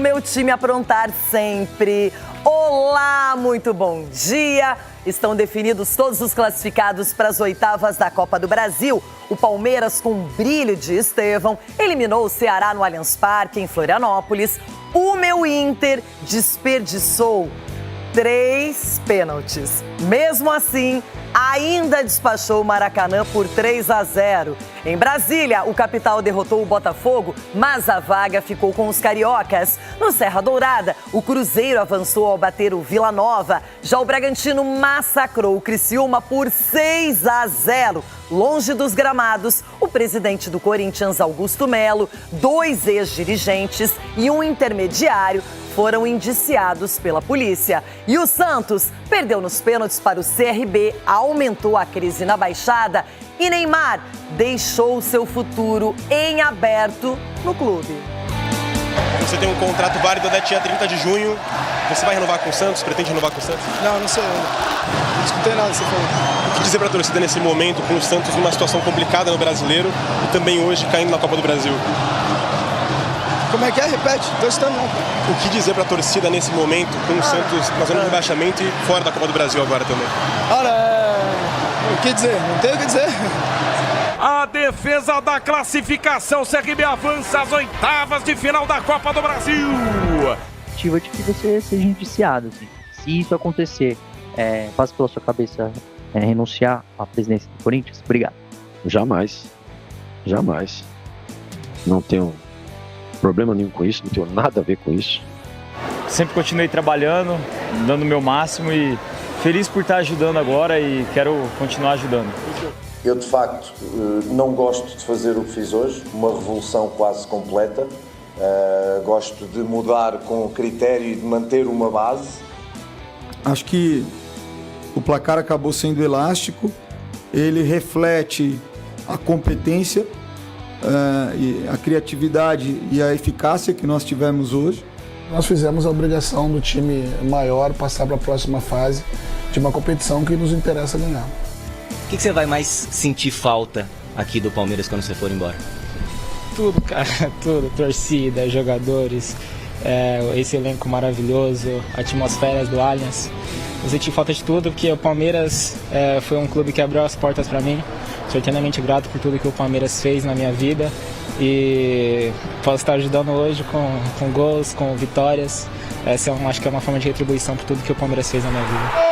do meu time aprontar sempre. Olá, muito bom dia. Estão definidos todos os classificados para as oitavas da Copa do Brasil. O Palmeiras, com brilho de Estevão, eliminou o Ceará no Allianz Parque, em Florianópolis. O meu Inter desperdiçou 3 pênaltis. Mesmo assim, ainda despachou o Maracanã por 3-0. Em Brasília, o Capital derrotou o Botafogo, mas a vaga ficou com os cariocas. No Serra Dourada, o Cruzeiro avançou ao bater o Vila Nova. Já o Bragantino massacrou o Criciúma por 6-0. Longe dos gramados, o presidente do Corinthians, Augusto Melo, 2 ex-dirigentes e um intermediário foram indiciados pela polícia. E o Santos perdeu nos pênaltis para o CRB, aumentou a crise na Baixada e Neymar deixou seu futuro em aberto no clube. Você tem um contrato válido até dia 30 de junho. Você vai renovar com o Santos? Pretende renovar com o Santos? Não sei ainda. Não escutei nada que você falou. O que dizer para a torcida nesse momento, com o Santos numa situação complicada no Brasileiro e também hoje caindo na Copa do Brasil? Como é que é? Repete. Tô escutando não. O que dizer para a torcida nesse momento, com o Santos na zona de rebaixamento e fora da Copa do Brasil agora também? O que dizer? Não tenho o que dizer. A defesa da classificação, CRB avança às oitavas de final da Copa do Brasil. De que você seja indiciado, assim. Se isso acontecer, passa pela sua cabeça renunciar à presidência do Corinthians? Obrigado. Jamais. Não tenho problema nenhum com isso, não tenho nada a ver com isso. Sempre continuei trabalhando, dando o meu máximo e feliz por estar ajudando agora e quero continuar ajudando. Eu, de facto, não gosto de fazer o que fiz hoje, uma revolução quase completa. Gosto de mudar com critério e de manter uma base. Acho que o placar acabou sendo elástico, ele reflete a competência, a criatividade e a eficácia que nós tivemos hoje. Nós fizemos a obrigação do time maior passar para a próxima fase de uma competição que nos interessa ganhar. O que você vai mais sentir falta aqui do Palmeiras quando você for embora? Tudo, cara, tudo. Torcida, jogadores, esse elenco maravilhoso, atmosferas do Allianz. Eu senti falta de tudo, porque o Palmeiras foi um clube que abriu as portas para mim. Sou eternamente grato por tudo que o Palmeiras fez na minha vida. E posso estar ajudando hoje com gols, com vitórias. Essa acho que é uma forma de retribuição por tudo que o Palmeiras fez na minha vida.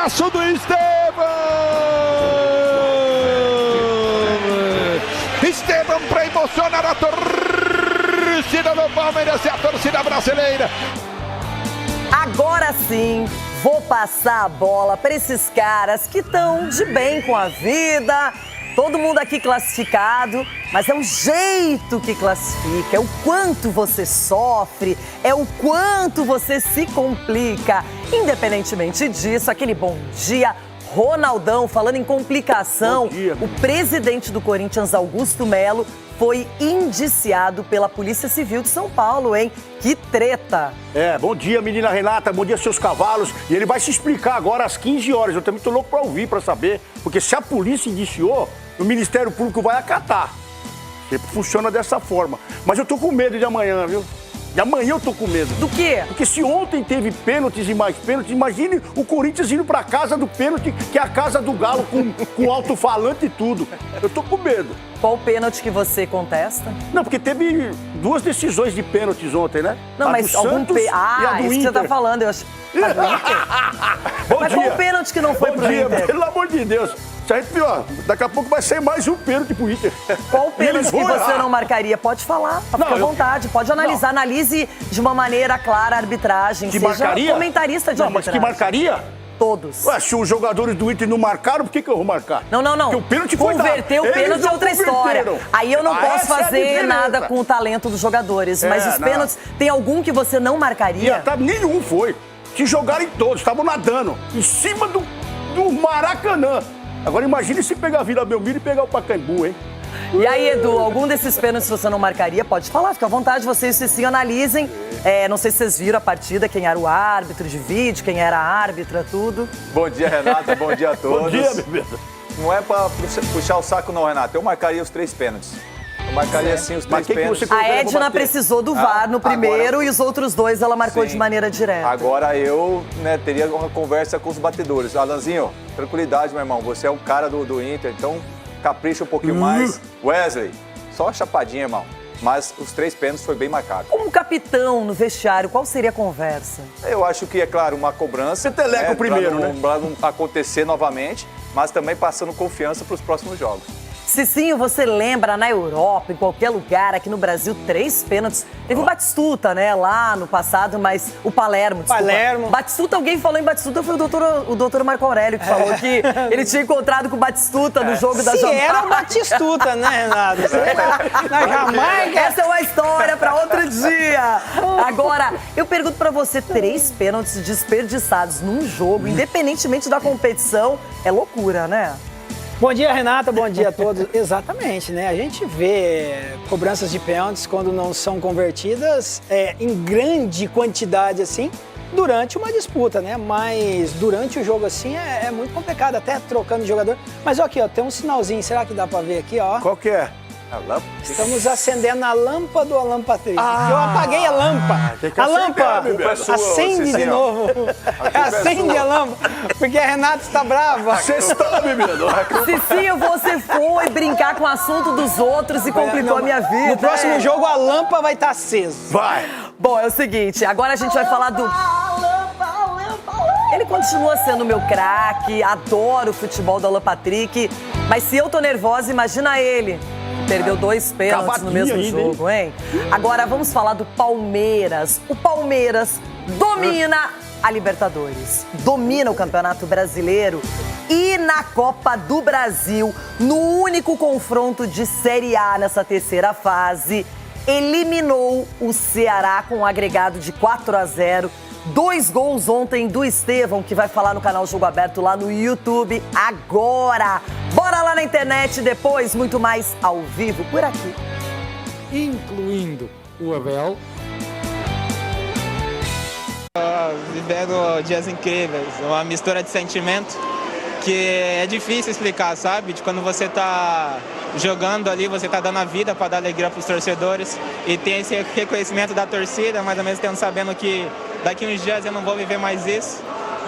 Golaço do Estevão! Estevão para emocionar a torcida do Palmeiras e a torcida brasileira. Agora sim, vou passar a bola para esses caras que estão de bem com a vida. Todo mundo aqui classificado, mas é o jeito que classifica, é o quanto você sofre, é o quanto você se complica. Independentemente disso, aquele bom dia, Ronaldão, falando em complicação, o presidente do Corinthians, Augusto Melo, foi indiciado pela Polícia Civil de São Paulo, hein? Que treta! Bom dia, menina Renata, bom dia, seus cavalos. E ele vai se explicar agora às 15 horas. Eu também tô louco pra ouvir, pra saber. Porque se a polícia indiciou, o Ministério Público vai acatar. Sempre funciona dessa forma. Mas eu tô com medo de amanhã, viu? De amanhã eu tô com medo. Do quê? Porque se ontem teve pênaltis e mais pênaltis, imagine o Corinthians indo pra casa do pênalti, que é a casa do Galo, com alto-falante e tudo. Eu tô com medo. Qual pênalti que você contesta? Não, porque teve 2 decisões de pênaltis ontem, né? Não, mas algum Santos e a do isso Inter. que você tá falando, eu acho. Mas qual pênalti que não foi pro Inter? Pelo amor de Deus. Se a gente, daqui a pouco vai ser mais um pênalti pro Inter. Qual pênalti que você não marcaria? Pode falar, fica à vontade, pode analisar. Não. Analise de uma maneira clara a arbitragem. Que seja marcaria? Comentarista de não, mas arbitragem. que marcaria? Todos. Ué, se os jogadores do Inter não marcaram, por que eu vou marcar? Não. Porque o pênalti foi dado. Converter o pênalti é outra história. Aí eu não posso fazer nada com o talento dos jogadores. Mas os pênaltis, tem algum que você não marcaria? Nenhum foi. Se jogarem todos, estavam nadando em cima do Maracanã. Agora imagine se pegar a Vila Belmiro e pegar o Pacaembu, hein? E aí, Edu, algum desses pênaltis você não marcaria? Pode falar, fica à vontade, vocês se analisem. Não sei se vocês viram a partida, quem era o árbitro de vídeo, quem era a árbitra, tudo. Bom dia, Renata, bom dia a todos. Bom dia, bebê. Não é pra puxar o saco não, Renata. Eu marcaria os 3 pênaltis. Eu Marcaria sim os 3 pênaltis. A Edna precisou do VAR no primeiro e os outros 2 ela marcou de maneira direta. Agora eu teria uma conversa com os batedores. Alanzinho, tranquilidade, meu irmão. Você é um cara do Inter, então capricha um pouquinho mais. Wesley, só uma chapadinha, irmão. Mas os 3 pênaltis foi bem marcado. Como capitão no vestiário, qual seria a conversa? Eu acho que, é claro, uma cobrança. Peteleco primeiro, Pra não acontecer novamente, mas também passando confiança para os próximos jogos. Cicinho, você lembra na Europa, em qualquer lugar, aqui no Brasil, 3 pênaltis. Teve o Batistuta, né, lá no passado, mas o Palermo, desculpa. Batistuta, alguém falou em Batistuta, foi o doutor Marco Aurélio que falou que ele tinha encontrado com o Batistuta no jogo da Jamaica. Se era o Batistuta, né, Renato? Na Jamaica. Essa é uma história para outro dia. Agora, eu pergunto para você, 3 pênaltis desperdiçados num jogo, independentemente da competição, é loucura, né? Bom dia, Renata. Bom dia a todos. Exatamente, né? A gente vê cobranças de pênaltis quando não são convertidas em grande quantidade, assim, durante uma disputa, né? Mas durante o jogo, assim, é muito complicado, até trocando de jogador. Mas ó, aqui, ó, tem um sinalzinho. Será que dá pra ver aqui, ó? Qual que é? A lâmpada? Estamos acendendo a lâmpada ou a lampatriz? Eu apaguei a lâmpada. A lâmpada acende de novo. Acende a lâmpada. Porque a Renata está brava. Você está bebendo. Cicinho, você foi brincar com o assunto dos outros e complicou a minha vida. No próximo jogo, a lâmpada vai estar acesa. Vai. Bom, é o seguinte, agora a gente vai falar do... Ele continua sendo meu craque, adoro o futebol do Alan Patrick, mas se eu tô nervosa, imagina ele. Perdeu 2 pênaltis no mesmo jogo, hein? Agora vamos falar do Palmeiras. O Palmeiras domina a Libertadores, domina o Campeonato Brasileiro e na Copa do Brasil, no único confronto de Série A nessa terceira fase, eliminou o Ceará com um agregado de 4-0. 2 gols ontem do Estevão, que vai falar no canal Jogo Aberto lá no YouTube agora. Bora lá na internet depois, muito mais ao vivo por aqui. Incluindo o Abel. Vivendo dias incríveis, uma mistura de sentimento que é difícil explicar, sabe? De quando você tá jogando ali, você tá dando a vida para dar alegria para os torcedores e tem esse reconhecimento da torcida, mas ao mesmo tempo sabendo que daqui uns dias eu não vou viver mais isso.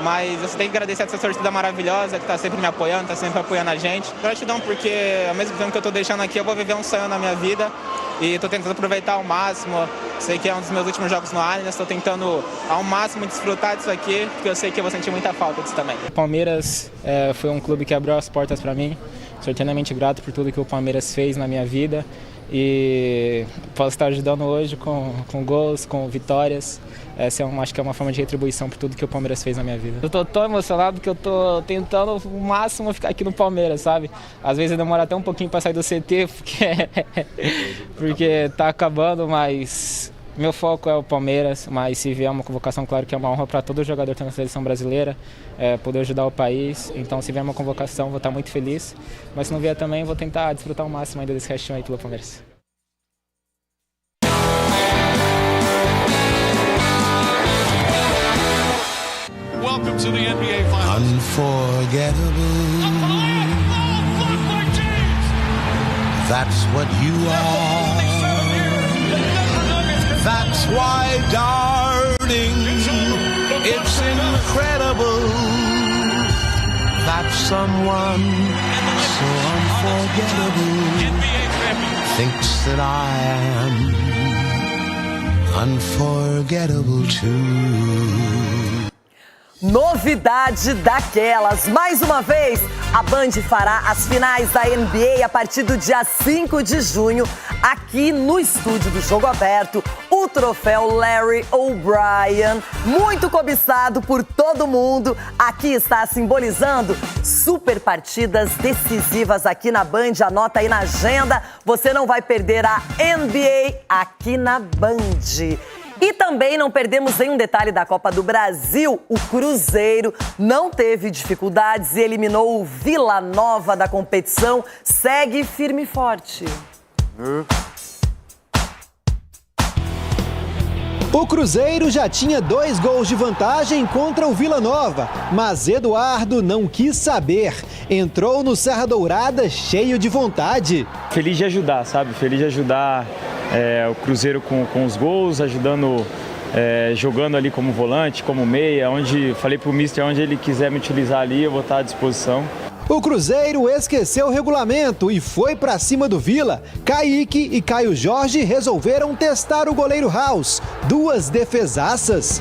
Mas eu tenho que agradecer essa torcida maravilhosa que está sempre me apoiando, está sempre apoiando a gente. Gratidão porque ao mesmo tempo que eu estou deixando aqui, eu vou viver um sonho na minha vida e estou tentando aproveitar ao máximo. Sei que é um dos meus últimos jogos no Allianz, estou tentando ao máximo desfrutar disso aqui, porque eu sei que eu vou sentir muita falta disso também. O Palmeiras foi um clube que abriu as portas para mim. Sou eternamente grato por tudo que o Palmeiras fez na minha vida e posso estar ajudando hoje com gols, com vitórias. Essa acho que é uma forma de retribuição por tudo que o Palmeiras fez na minha vida. Eu tô tão emocionado que eu tô tentando o máximo ficar aqui no Palmeiras, sabe? Às vezes demora até um pouquinho para sair do CT, porque tá acabando, mas meu foco é o Palmeiras. Mas se vier uma convocação, claro que é uma honra para todo jogador que tá na seleção brasileira, poder ajudar o país. Então se vier uma convocação, vou estar muito feliz. Mas se não vier também, vou tentar desfrutar o máximo ainda desse restinho aí pelo Palmeiras. Welcome to the NBA Finals. Unforgettable. That's what you are. That's why, darling, it's incredible that someone so unforgettable thinks that I am unforgettable too. Novidade daquelas. Mais uma vez, a Band fará as finais da NBA a partir do dia 5 de junho, aqui no estúdio do Jogo Aberto. O troféu Larry O'Brien, muito cobiçado por todo mundo, aqui está simbolizando super partidas decisivas aqui na Band. Anota aí na agenda, você não vai perder a NBA aqui na Band. E também não perdemos nenhum detalhe da Copa do Brasil. O Cruzeiro não teve dificuldades e eliminou o Vila Nova da competição. Segue firme e forte. O Cruzeiro já tinha 2 gols de vantagem contra o Vila Nova, mas Eduardo não quis saber. Entrou no Serra Dourada cheio de vontade. Feliz de ajudar, sabe? Feliz de ajudar o Cruzeiro com os gols, ajudando, jogando ali como volante, como meia, falei pro mister, onde ele quiser me utilizar ali, eu vou estar à disposição. O Cruzeiro esqueceu o regulamento e foi pra cima do Vila. Kaique e Caio Jorge resolveram testar o goleiro House. 2 defesaças.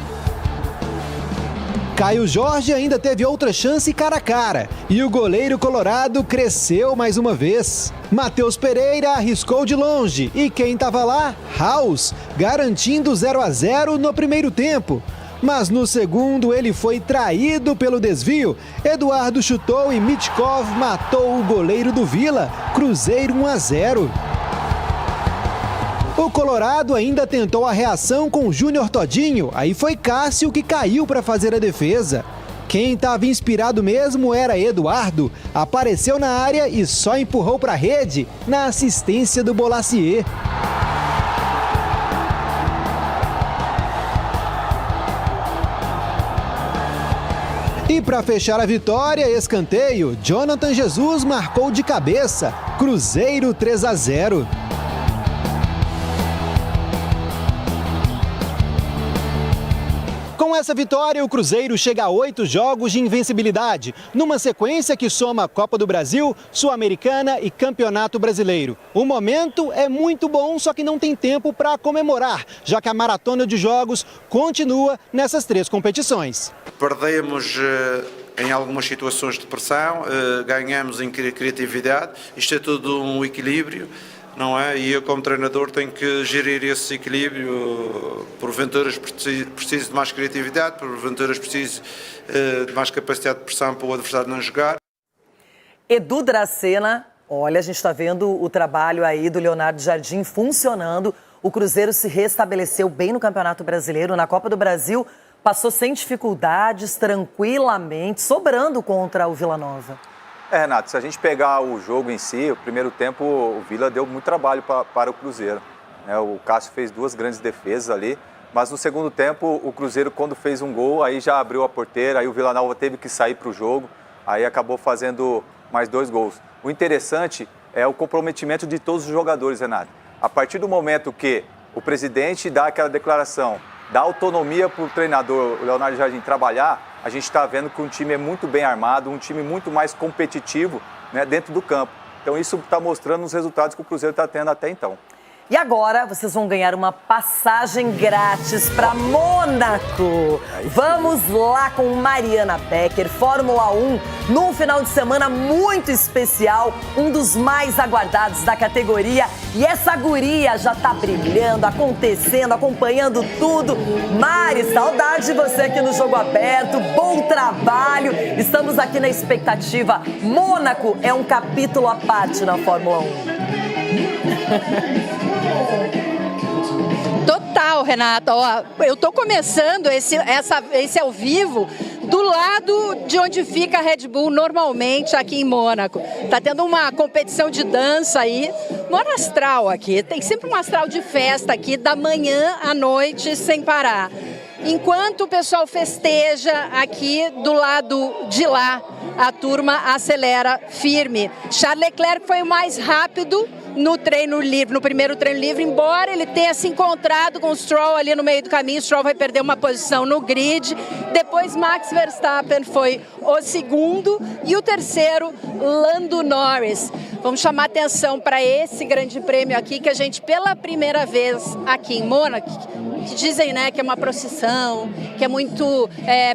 Caio Jorge ainda teve outra chance cara a cara. E o goleiro colorado cresceu mais uma vez. Matheus Pereira arriscou de longe. E quem estava lá? House, garantindo 0-0 no primeiro tempo. Mas no segundo ele foi traído pelo desvio. Eduardo chutou e Mitkov matou o goleiro do Vila. Cruzeiro 1-0. O Colorado ainda tentou a reação com o Júnior Todinho. Aí foi Cássio que caiu para fazer a defesa. Quem estava inspirado mesmo era Eduardo. Apareceu na área e só empurrou para a rede na assistência do Bolacier. E para fechar a vitória, escanteio, Jonathan Jesus marcou de cabeça. Cruzeiro 3-0. Com essa vitória, o Cruzeiro chega a 8 jogos de invencibilidade, numa sequência que soma Copa do Brasil, Sul-Americana e Campeonato Brasileiro. O momento é muito bom, só que não tem tempo para comemorar, já que a maratona de jogos continua nessas 3 competições. Perdemos em algumas situações de pressão, ganhamos em criatividade, isto é tudo um equilíbrio, não é? E eu como treinador tenho que gerir esse equilíbrio, porventura preciso de mais criatividade, porventura preciso de mais capacidade de pressão para o adversário não jogar. Edu Dracena, olha, a gente está vendo o trabalho aí do Leonardo Jardim funcionando, o Cruzeiro se restabeleceu bem no Campeonato Brasileiro, na Copa do Brasil, passou sem dificuldades, tranquilamente, sobrando contra o Vila Nova. Renato, se a gente pegar o jogo em si, o primeiro tempo o Vila deu muito trabalho para o Cruzeiro. O Cássio fez 2 grandes defesas ali, mas no segundo tempo o Cruzeiro, quando fez um gol, aí já abriu a porteira, aí o Vila Nova teve que sair para o jogo, aí acabou fazendo mais 2 gols. O interessante é o comprometimento de todos os jogadores, Renato. A partir do momento que o presidente dá aquela declaração, dá autonomia para o treinador, o Leonardo Jardim, trabalhar, a gente está vendo que um time é muito bem armado, um time muito mais competitivo, né, dentro do campo. Então isso está mostrando os resultados que o Cruzeiro está tendo até então. E agora vocês vão ganhar uma passagem grátis para Mônaco. Vamos lá com Mariana Becker, Fórmula 1, num final de semana muito especial, um dos mais aguardados da categoria. E essa guria já tá brilhando, acontecendo, acompanhando tudo. Mari, saudade de você aqui no Jogo Aberto, bom trabalho. Estamos aqui na expectativa. Mônaco é um capítulo à parte na Fórmula 1. Total, Renata. Ó, eu tô começando esse ao vivo do lado de onde fica a Red Bull normalmente aqui em Mônaco. Tá tendo uma competição de dança aí, maior astral aqui. Tem sempre um astral de festa aqui da manhã à noite sem parar. Enquanto o pessoal festeja aqui do lado de lá, a turma acelera firme. Charles Leclerc foi o mais rápido no treino livre, no primeiro treino livre, embora ele tenha se encontrado com o Stroll ali no meio do caminho. O Stroll vai perder uma posição no grid. Depois Max Verstappen foi o segundo e o terceiro, Lando Norris. Vamos chamar atenção para esse grande prêmio aqui, que a gente pela primeira vez aqui em Mônaco, que dizem, né, que é uma procissão, que é muito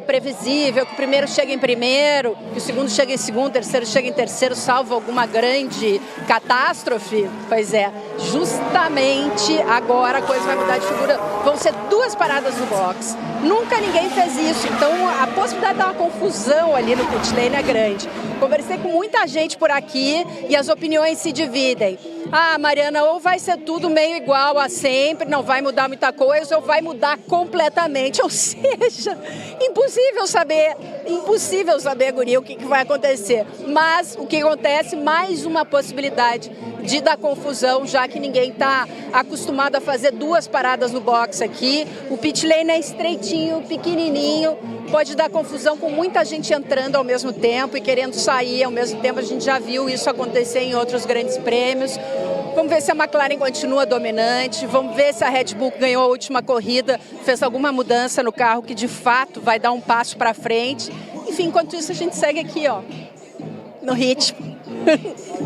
previsível, que o primeiro chega em primeiro, que o segundo chega em segundo, o terceiro chega em terceiro, salvo alguma grande catástrofe. Pois é, justamente agora a coisa vai mudar de figura. Vão ser 2 paradas no box. Nunca ninguém fez isso, então a possibilidade de dar uma confusão ali no pit lane é grande. Conversei com muita gente por aqui e as opiniões se dividem. Mariana, ou vai ser tudo meio igual a sempre, não vai mudar muita coisa, ou vai mudar completamente. Ou seja, impossível saber, guria, o que vai acontecer. Mas o que acontece, mais uma possibilidade de dar confusão, já que ninguém está acostumado a fazer 2 paradas no box aqui. O pit lane é estreitinho, pequenininho, pode dar confusão com muita gente entrando ao mesmo tempo e querendo sair ao mesmo tempo. A gente já viu isso acontecer em outros grandes prêmios. Vamos ver se a McLaren continua dominante, vamos ver se a Red Bull ganhou a última corrida, fez alguma mudança no carro que de fato vai dar um passo para frente. Enfim, enquanto isso a gente segue aqui, ó, no ritmo.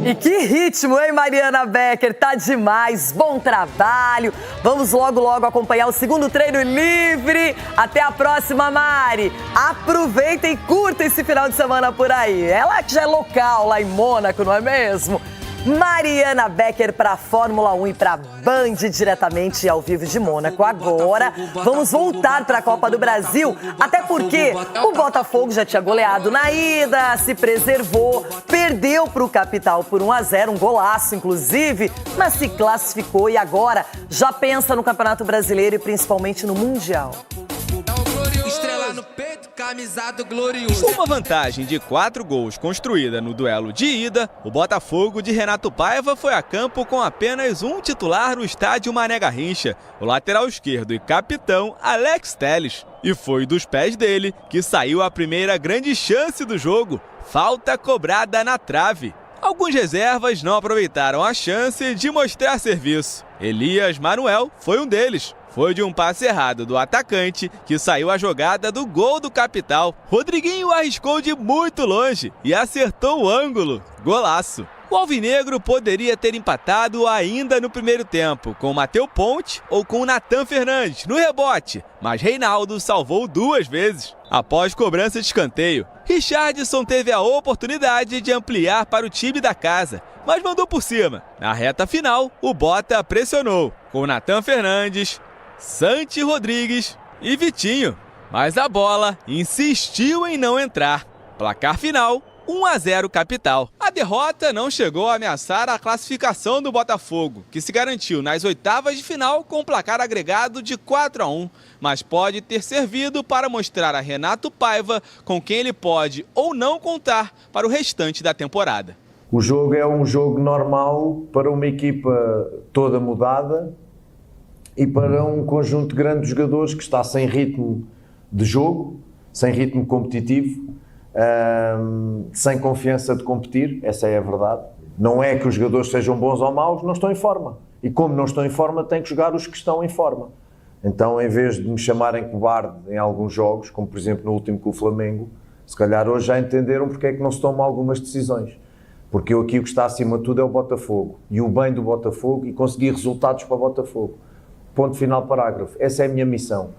E que ritmo, hein, Mariana Becker? Tá demais, bom trabalho. Vamos logo acompanhar o segundo treino livre. Até a próxima, Mari. Aproveita e curta esse final de semana por aí. Ela que já é local lá em Mônaco, não é mesmo? Mariana Becker para a Fórmula 1 e para a Band diretamente ao vivo de Mônaco. Agora vamos voltar para a Copa do Brasil, até porque o Botafogo já tinha goleado na ida, se preservou, perdeu para o Capital por 1-0, um golaço inclusive, mas se classificou e agora já pensa no Campeonato Brasileiro e principalmente no Mundial. Estrela no peito, camisado glorioso. Uma vantagem de 4 gols construída no duelo de ida, o Botafogo de Renato Paiva foi a campo com apenas um titular no estádio Mané Garrincha, o lateral esquerdo e capitão Alex Telles. E foi dos pés dele que saiu a primeira grande chance do jogo, falta cobrada na trave. Alguns reservas não aproveitaram a chance de mostrar serviço. Elias Manuel foi um deles. Foi de um passe errado do atacante que saiu a jogada do gol do Capital. Rodriguinho arriscou de muito longe e acertou o ângulo. Golaço! O alvinegro poderia ter empatado ainda no primeiro tempo, com o Matheus Ponte ou com o Nathan Fernandes no rebote, mas Reinaldo salvou 2 vezes. Após cobrança de escanteio, Richardson teve a oportunidade de ampliar para o time da casa, mas mandou por cima. Na reta final, o Bota pressionou, com Nathan Fernandes, Santi Rodrigues e Vitinho, mas a bola insistiu em não entrar. Placar final, 1-0 Capital. A derrota não chegou a ameaçar a classificação do Botafogo, que se garantiu nas oitavas de final com um placar agregado de 4-1, mas pode ter servido para mostrar a Renato Paiva com quem ele pode ou não contar para o restante da temporada. O jogo é um jogo normal para uma equipa toda mudada e para um conjunto grande de jogadores que está sem ritmo de jogo, sem ritmo competitivo, sem confiança de competir, essa é a verdade. Não é que os jogadores sejam bons ou maus, não estão em forma. E como não estão em forma, têm que jogar os que estão em forma. Então, em vez de me chamarem cobarde em alguns jogos, como por exemplo no último com o Flamengo, se calhar hoje já entenderam porque é que não se tomam algumas decisões. Porque aqui o que está acima de tudo é o Botafogo. E o bem do Botafogo e conseguir resultados para o Botafogo. Ponto final, parágrafo. Essa é a minha missão.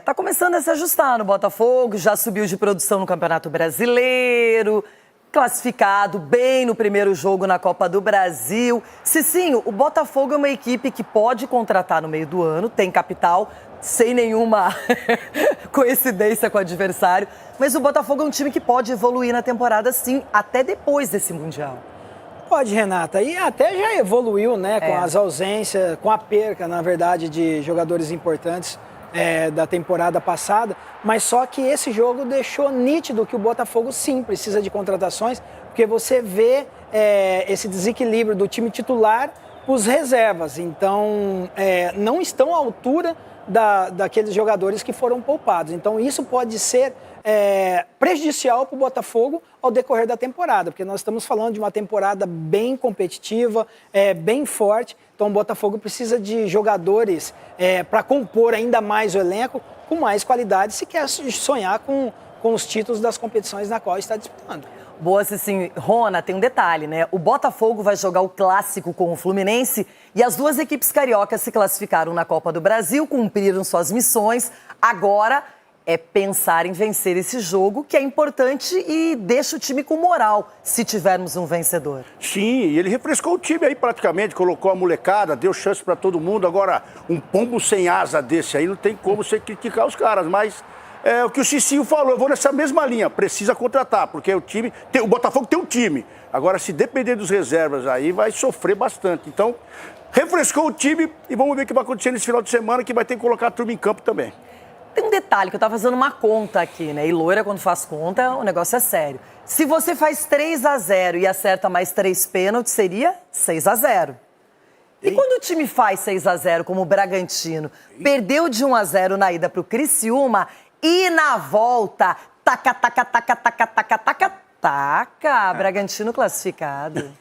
Tá começando a se ajustar no Botafogo, já subiu de produção no Campeonato Brasileiro, classificado bem no primeiro jogo na Copa do Brasil. Cicinho, o Botafogo é uma equipe que pode contratar no meio do ano, tem capital, sem nenhuma coincidência com o adversário, mas o Botafogo é um time que pode evoluir na temporada sim, até depois desse Mundial. Pode, Renata, e até já evoluiu, né, com as ausências, com a perca, na verdade, de jogadores importantes da temporada passada, mas só que esse jogo deixou nítido que o Botafogo sim precisa de contratações, porque você vê esse desequilíbrio do time titular para os reservas, então não estão à altura daqueles jogadores que foram poupados, então isso pode ser prejudicial para o Botafogo ao decorrer da temporada, porque nós estamos falando de uma temporada bem competitiva, bem forte, então o Botafogo precisa de jogadores para compor ainda mais o elenco com mais qualidade se quer sonhar com os títulos das competições na qual está disputando. Boa, assim, Rona, tem um detalhe, né? O Botafogo vai jogar o clássico com o Fluminense e as 2 equipes cariocas se classificaram na Copa do Brasil, cumpriram suas missões. Agora é pensar em vencer esse jogo, que é importante e deixa o time com moral, se tivermos um vencedor. Sim, ele refrescou o time aí praticamente, colocou a molecada, deu chance para todo mundo. Agora, um pombo sem asa desse aí, não tem como você criticar os caras, mas o que o Cicinho falou, eu vou nessa mesma linha, precisa contratar, porque o Botafogo tem um time. Agora, se depender dos reservas aí, vai sofrer bastante. Então, refrescou o time e vamos ver o que vai acontecer nesse final de semana, que vai ter que colocar a turma em campo também. Tem um detalhe, que eu tava fazendo uma conta aqui, né? E loira, quando faz conta, o negócio é sério. Se você faz 3-0 e acerta mais 3 pênaltis, seria 6-0. E quando o time faz 6-0, como o Bragantino, perdeu de 1-0 na ida pro Criciúma e na volta, taca, Bragantino classificado.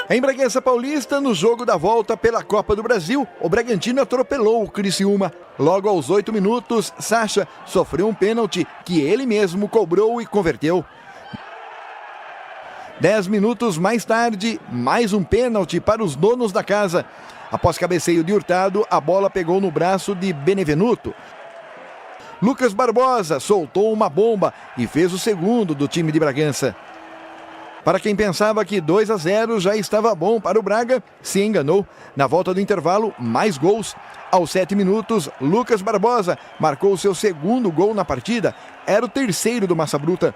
Em Bragança Paulista, no jogo da volta pela Copa do Brasil, o Bragantino atropelou o Criciúma. Logo aos 8 minutos, Sacha sofreu um pênalti que ele mesmo cobrou e converteu. 10 minutos mais tarde, mais um pênalti para os donos da casa. Após cabeceio de Hurtado, a bola pegou no braço de Benevenuto. Lucas Barbosa soltou uma bomba e fez o segundo do time de Bragança. Para quem pensava que 2-0 já estava bom para o Braga, se enganou. Na volta do intervalo, mais gols. Aos 7 minutos, Lucas Barbosa marcou seu segundo gol na partida. Era o terceiro do Massa Bruta.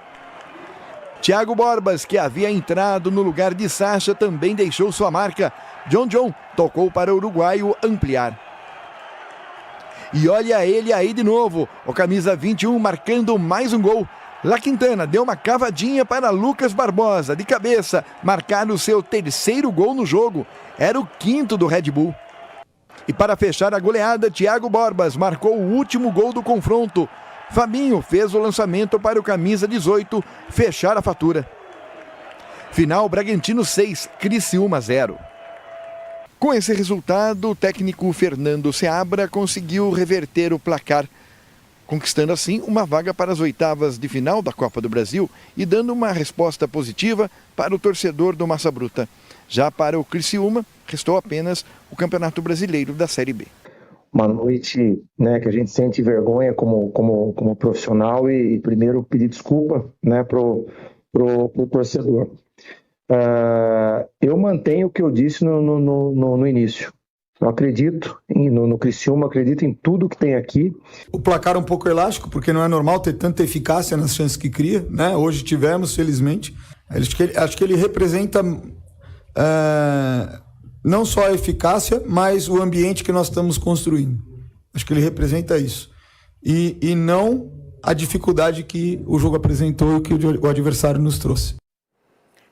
Thiago Borbas, que havia entrado no lugar de Sacha, também deixou sua marca. John tocou para o uruguaio ampliar. E olha ele aí de novo, o camisa 21 marcando mais um gol. La Quintana deu uma cavadinha para Lucas Barbosa, de cabeça, marcar o seu terceiro gol no jogo. Era o quinto do Red Bull. E para fechar a goleada, Thiago Borbas marcou o último gol do confronto. Fabinho fez o lançamento para o camisa 18 fechar a fatura. Final, Bragantino 6, Criciúma 0. Com esse resultado, o técnico Fernando Seabra conseguiu reverter o placar, conquistando assim uma vaga para as oitavas de final da Copa do Brasil e dando uma resposta positiva para o torcedor do Massa Bruta. Já para o Criciúma, restou apenas o Campeonato Brasileiro da Série B. Uma noite, né, que a gente sente vergonha como profissional e primeiro pedir desculpa, né, pro torcedor. Eu mantenho o que eu disse no início. Eu acredito no Criciúma, acredito em tudo que tem aqui. O placar é um pouco elástico, porque não é normal ter tanta eficácia nas chances que cria, né? Hoje tivemos, felizmente. Acho que ele representa não só a eficácia, mas o ambiente que nós estamos construindo. Acho que ele representa isso. E não a dificuldade que o jogo apresentou e que o adversário nos trouxe.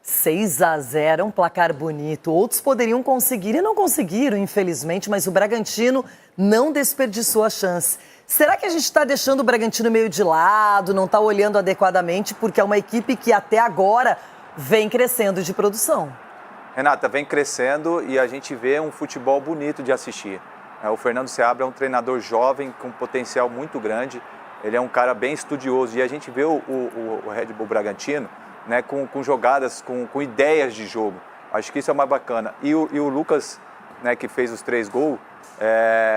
6-0, um placar bonito. Outros poderiam conseguir e não conseguiram, infelizmente, mas o Bragantino não desperdiçou a chance. Será que a gente está deixando o Bragantino meio de lado, não está olhando adequadamente, porque é uma equipe que até agora vem crescendo de produção? Renata, vem crescendo e a gente vê um futebol bonito de assistir. O Fernando Seabra é um treinador jovem com potencial muito grande. Ele é um cara bem estudioso e a gente vê o Red Bull Bragantino, né, com jogadas, com ideias de jogo. Acho que isso é mais bacana. E o Lucas, né, que fez os 3 gols,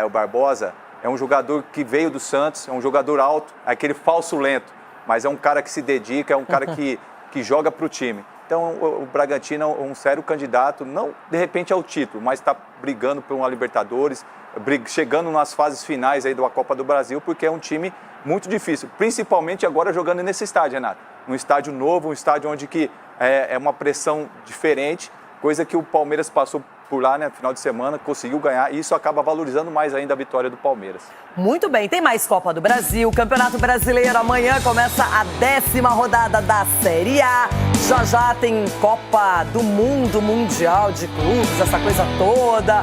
o Barbosa, é um jogador que veio do Santos, é um jogador alto, é aquele falso lento, mas é um cara que se dedica, é um cara que joga para o time. Então o Bragantino é um sério candidato, não de repente ao título, mas está brigando por uma Libertadores, chegando nas fases finais aí da Copa do Brasil, porque é um time muito difícil, principalmente agora jogando nesse estádio, Renato. Um estádio novo, um estádio onde é uma pressão diferente, coisa que o Palmeiras passou por lá, né, final de semana, conseguiu ganhar, e isso acaba valorizando mais ainda a vitória do Palmeiras. Muito bem, tem mais Copa do Brasil, Campeonato Brasileiro, amanhã começa a 10ª rodada da Série A, já tem Copa do Mundo, Mundial de Clubes, essa coisa toda,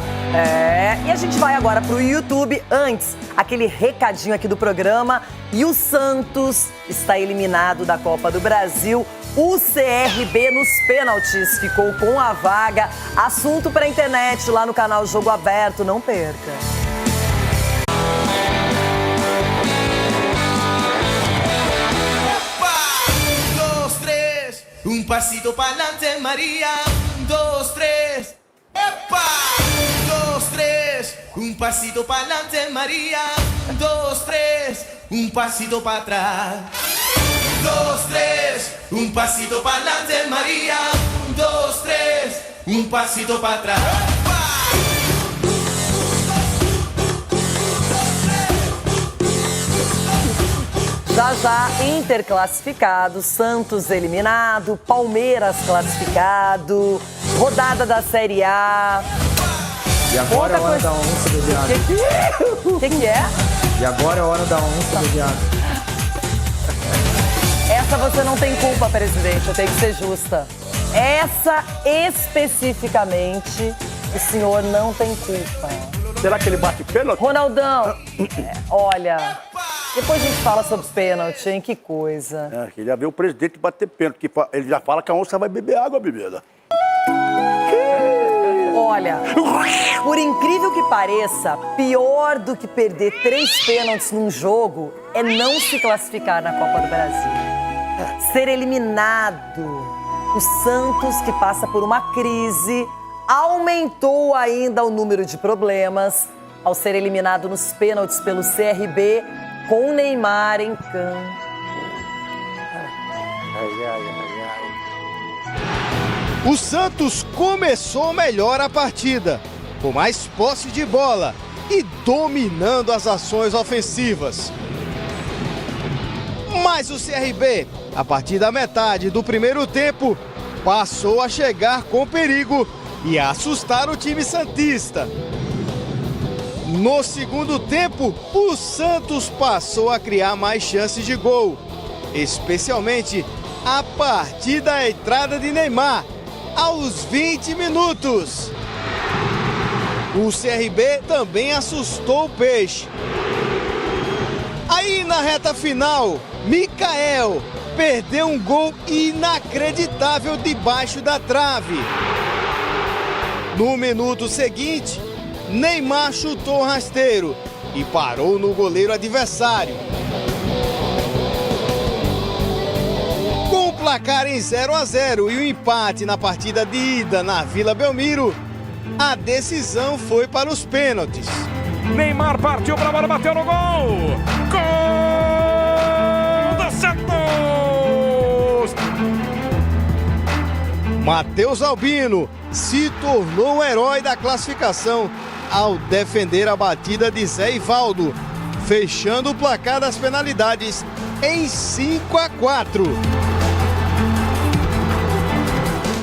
e a gente vai agora pro YouTube, antes, aquele recadinho aqui do programa, e o Santos está eliminado da Copa do Brasil. O CRB nos pênaltis ficou com a vaga. Assunto para a internet lá no canal Jogo Aberto, não perca. Un pasito pa'lante, María. 1, 2, 3. ¡Epa! 1, 2, 3. Un pasito pa'lante, María. 1, 2, 3. Un pasito para atrás. 1, 2, 3. Un pasito pa'lante, María. 1, 2, 3. Un pasito para atrás. 1, 2, 3. Já já, Inter classificado, Santos eliminado, Palmeiras classificado, rodada da Série A. E agora é a hora da onça beber água. O que é? E agora é a hora da onça beber água. Essa você não tem culpa, presidente, eu tenho que ser justa. Essa especificamente, o senhor não tem culpa. Será que ele bate pênalti? Ronaldão, olha, depois a gente fala sobre pênalti, hein? Que coisa. Queria ver o presidente bater pênalti, que ele já fala que a onça vai beber água, bebida. Olha, por incrível que pareça, pior do que perder 3 pênaltis num jogo é não se classificar na Copa do Brasil. Ser eliminado. O Santos, que passa por uma crise, aumentou ainda o número de problemas ao ser eliminado nos pênaltis pelo CRB com o Neymar em campo. O Santos começou melhor a partida, com mais posse de bola e dominando as ações ofensivas. Mas o CRB, a partir da metade do primeiro tempo, passou a chegar com perigo e a assustar o time santista. No segundo tempo, o Santos passou a criar mais chances de gol, especialmente a partir da entrada de Neymar, aos 20 minutos. O CRB também assustou o Peixe. Aí na reta final, Mikael perdeu um gol inacreditável debaixo da trave. No minuto seguinte, Neymar chutou rasteiro e parou no goleiro adversário. Com o placar em 0-0 e o empate na partida de ida na Vila Belmiro, a decisão foi para os pênaltis. Neymar partiu para a bola, bateu no gol! Gol do Santos! Matheus Albino se tornou o herói da classificação ao defender a batida de Zé Ivaldo, fechando o placar das penalidades em 5-4.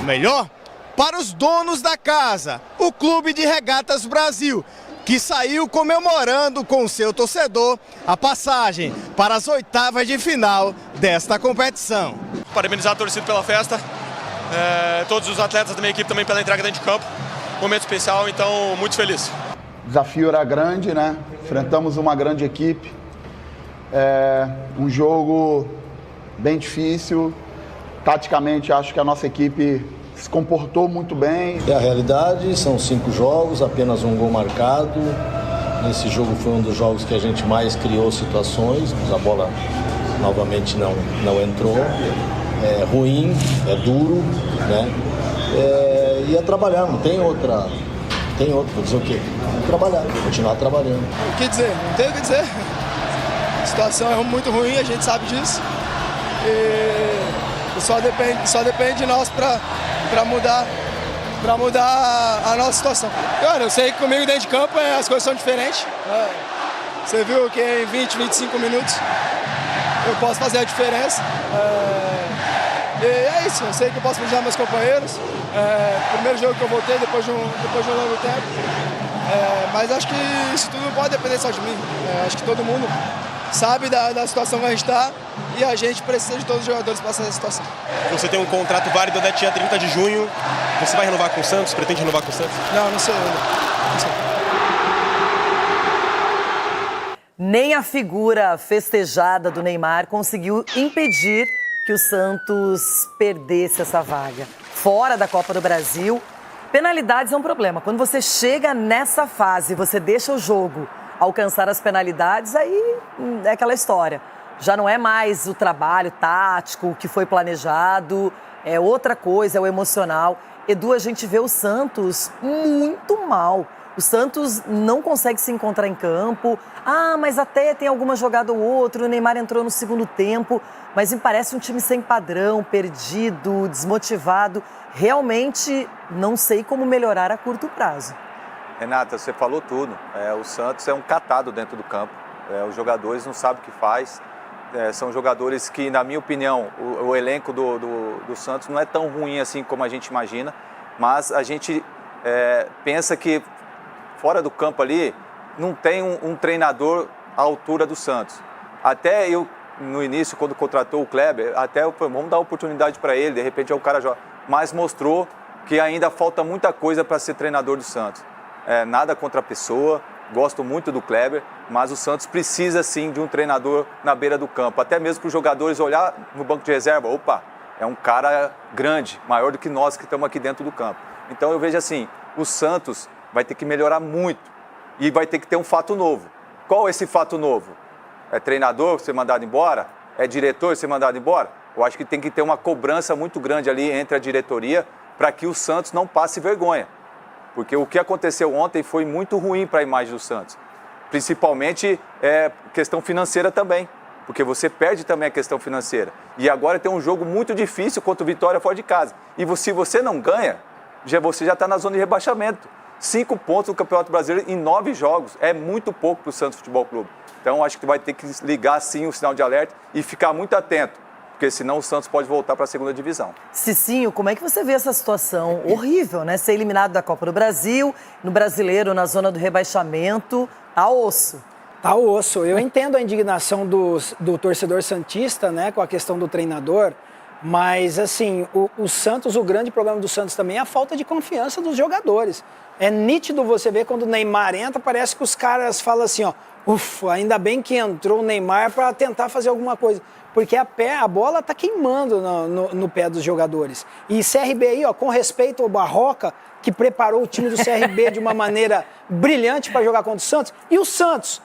Melhor para os donos da casa, o Clube de Regatas Brasil, que saiu comemorando com seu torcedor a passagem para as oitavas de final desta competição. Parabenizar a torcida pela festa, todos os atletas da minha equipe também pela entrega dentro de campo. Momento especial, então muito feliz. O desafio era grande, né? Enfrentamos uma grande equipe, um jogo bem difícil. Taticamente, acho que a nossa equipe se comportou muito bem. É a realidade, são 5 jogos, apenas um gol marcado. Nesse jogo foi um dos jogos que a gente mais criou situações, mas a bola novamente não entrou. É ruim, é duro, né? E é trabalhar, não tem outra. Vou dizer o quê? Trabalhar, continuar trabalhando. O que dizer? Não tem o que dizer. A situação é muito ruim, a gente sabe disso. E só depende de nós para mudar a nossa situação. Cara, eu sei que comigo dentro de campo as coisas são diferentes. Você viu que em 20, 25 minutos eu posso fazer a diferença. E é isso, eu sei que eu posso ajudar meus companheiros. Primeiro jogo que eu voltei depois de um longo tempo. Mas acho que isso tudo não pode depender só de mim. Acho que todo mundo sabe da situação que a gente está e a gente precisa de todos os jogadores para essa situação. Você tem um contrato válido até dia 30 de junho. Você vai renovar com o Santos? Pretende renovar com o Santos? Não sei ainda. Não sei. Nem a figura festejada do Neymar conseguiu impedir que o Santos perdesse essa vaga. Fora da Copa do Brasil, penalidades é um problema. Quando você chega nessa fase, você deixa o jogo alcançar as penalidades, aí é aquela história. Já não é mais o trabalho tático, o que foi planejado, é outra coisa, é o emocional. Edu, a gente vê o Santos muito mal. O Santos não consegue se encontrar em campo. Mas até tem alguma jogada ou outra. O Neymar entrou no segundo tempo. Mas me parece um time sem padrão, perdido, desmotivado. Realmente não sei como melhorar a curto prazo. Renata, você falou tudo. O Santos é um catado dentro do campo. Os jogadores não sabem o que faz. São jogadores que, na minha opinião, o elenco do Santos não é tão ruim assim como a gente imagina, mas a gente pensa que fora do campo ali não tem um treinador à altura do Santos. Até eu, no início, quando contratou o Kleber, vamos dar oportunidade para ele, de repente é um cara jovem, mas mostrou que ainda falta muita coisa para ser treinador do Santos. Nada contra a pessoa, gosto muito do Kleber, mas o Santos precisa sim de um treinador na beira do campo, até mesmo para os jogadores olhar no banco de reserva, opa, é um cara grande, maior do que nós que estamos aqui dentro do campo. Então eu vejo assim, o Santos vai ter que melhorar muito e vai ter que ter um fato novo. Qual é esse fato novo? É treinador ser mandado embora? É diretor ser mandado embora? Eu acho que tem que ter uma cobrança muito grande ali entre a diretoria para que o Santos não passe vergonha. Porque o que aconteceu ontem foi muito ruim para a imagem do Santos. Principalmente questão financeira também. Porque você perde também a questão financeira. E agora tem um jogo muito difícil contra o Vitória fora de casa. E se você não ganha, você já está na zona de rebaixamento. 5 pontos no Campeonato Brasileiro em 9 jogos. É muito pouco para o Santos Futebol Clube. Então acho que vai ter que ligar sim o sinal de alerta e ficar muito atento. Porque senão o Santos pode voltar para a segunda divisão. Cicinho, como é que você vê essa situação horrível, né? Ser eliminado da Copa do Brasil, no Brasileiro, na zona do rebaixamento, tá osso. Tá osso. Eu entendo a indignação do torcedor santista, né, com a questão do treinador, mas, assim, o Santos, o grande problema do Santos também é a falta de confiança dos jogadores. É nítido você ver quando o Neymar entra, parece que os caras falam assim, ó, ufa, ainda bem que entrou o Neymar para tentar fazer alguma coisa. Porque a bola tá queimando no pé dos jogadores. E CRB aí, ó, com respeito ao Barroca, que preparou o time do CRB de uma maneira brilhante para jogar contra o Santos. E o Santos,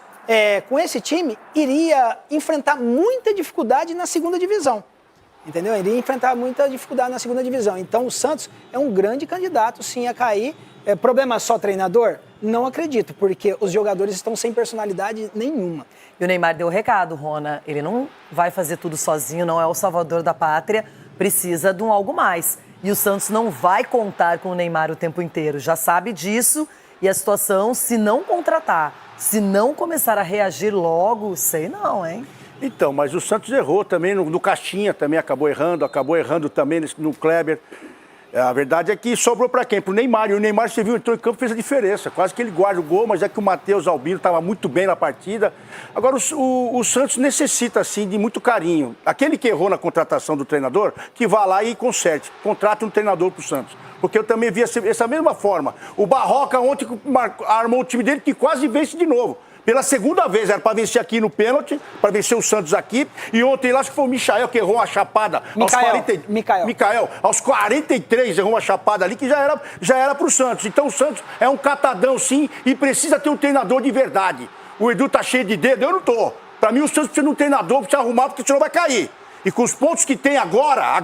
com esse time, iria enfrentar muita dificuldade na segunda divisão. Entendeu? Iria enfrentar muita dificuldade na segunda divisão. Então o Santos é um grande candidato, sim, a cair. Problema só treinador? Não acredito, porque os jogadores estão sem personalidade nenhuma. E o Neymar deu o recado, Rona. Ele não vai fazer tudo sozinho, não é o salvador da pátria, precisa de um algo mais. E o Santos não vai contar com o Neymar o tempo inteiro, já sabe disso. E a situação, se não contratar, se não começar a reagir logo, sei não, hein? Então, mas o Santos errou também, no Caixinha também acabou errando também no Kleber. A verdade é que sobrou para quem? Para o Neymar. E o Neymar, você viu, entrou em campo e fez a diferença. Quase que ele guarda o gol, mas é que o Matheus Albino estava muito bem na partida. Agora, o Santos necessita, assim, de muito carinho. Aquele que errou na contratação do treinador, que vá lá e conserte. Contrate um treinador para o Santos. Porque eu também vi essa mesma forma. O Barroca ontem armou o time dele que quase vence de novo. Pela segunda vez, era para vencer aqui no pênalti, para vencer o Santos aqui. E ontem lá acho que foi o Michael que errou uma chapada. Michael, aos 43 errou uma chapada ali que já era para o Santos. Então o Santos é um catadão sim e precisa ter um treinador de verdade. O Edu tá cheio de dedo, eu não tô. Para mim o Santos precisa de um treinador para se arrumar porque senão vai cair. E com os pontos que tem agora,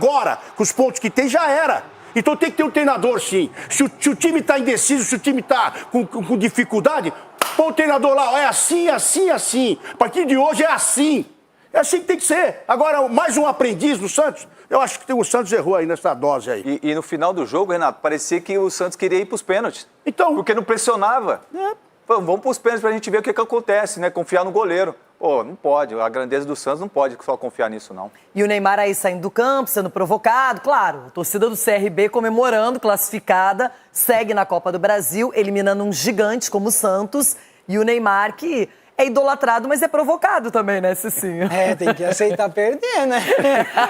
com os pontos que tem já era. Então tem que ter um treinador sim. Se o time está indeciso, se o time está com dificuldade, põe o treinador lá, é assim, assim, assim. A partir de hoje é assim. É assim que tem que ser. Agora, mais um aprendiz do Santos, eu acho que o Santos errou aí nessa dose aí. E no final do jogo, Renato, parecia que o Santos queria ir para os pênaltis. Então. Porque não pressionava. Vamos para os pênaltis para a gente ver o que acontece, né? Confiar no goleiro. Pô, não pode. A grandeza do Santos não pode só confiar nisso, não. E o Neymar aí saindo do campo, sendo provocado. Claro, a torcida do CRB comemorando, classificada, segue na Copa do Brasil, eliminando um gigante como o Santos. E o Neymar, que é idolatrado, mas é provocado também, né, Cicinho? Tem que aceitar perder, né?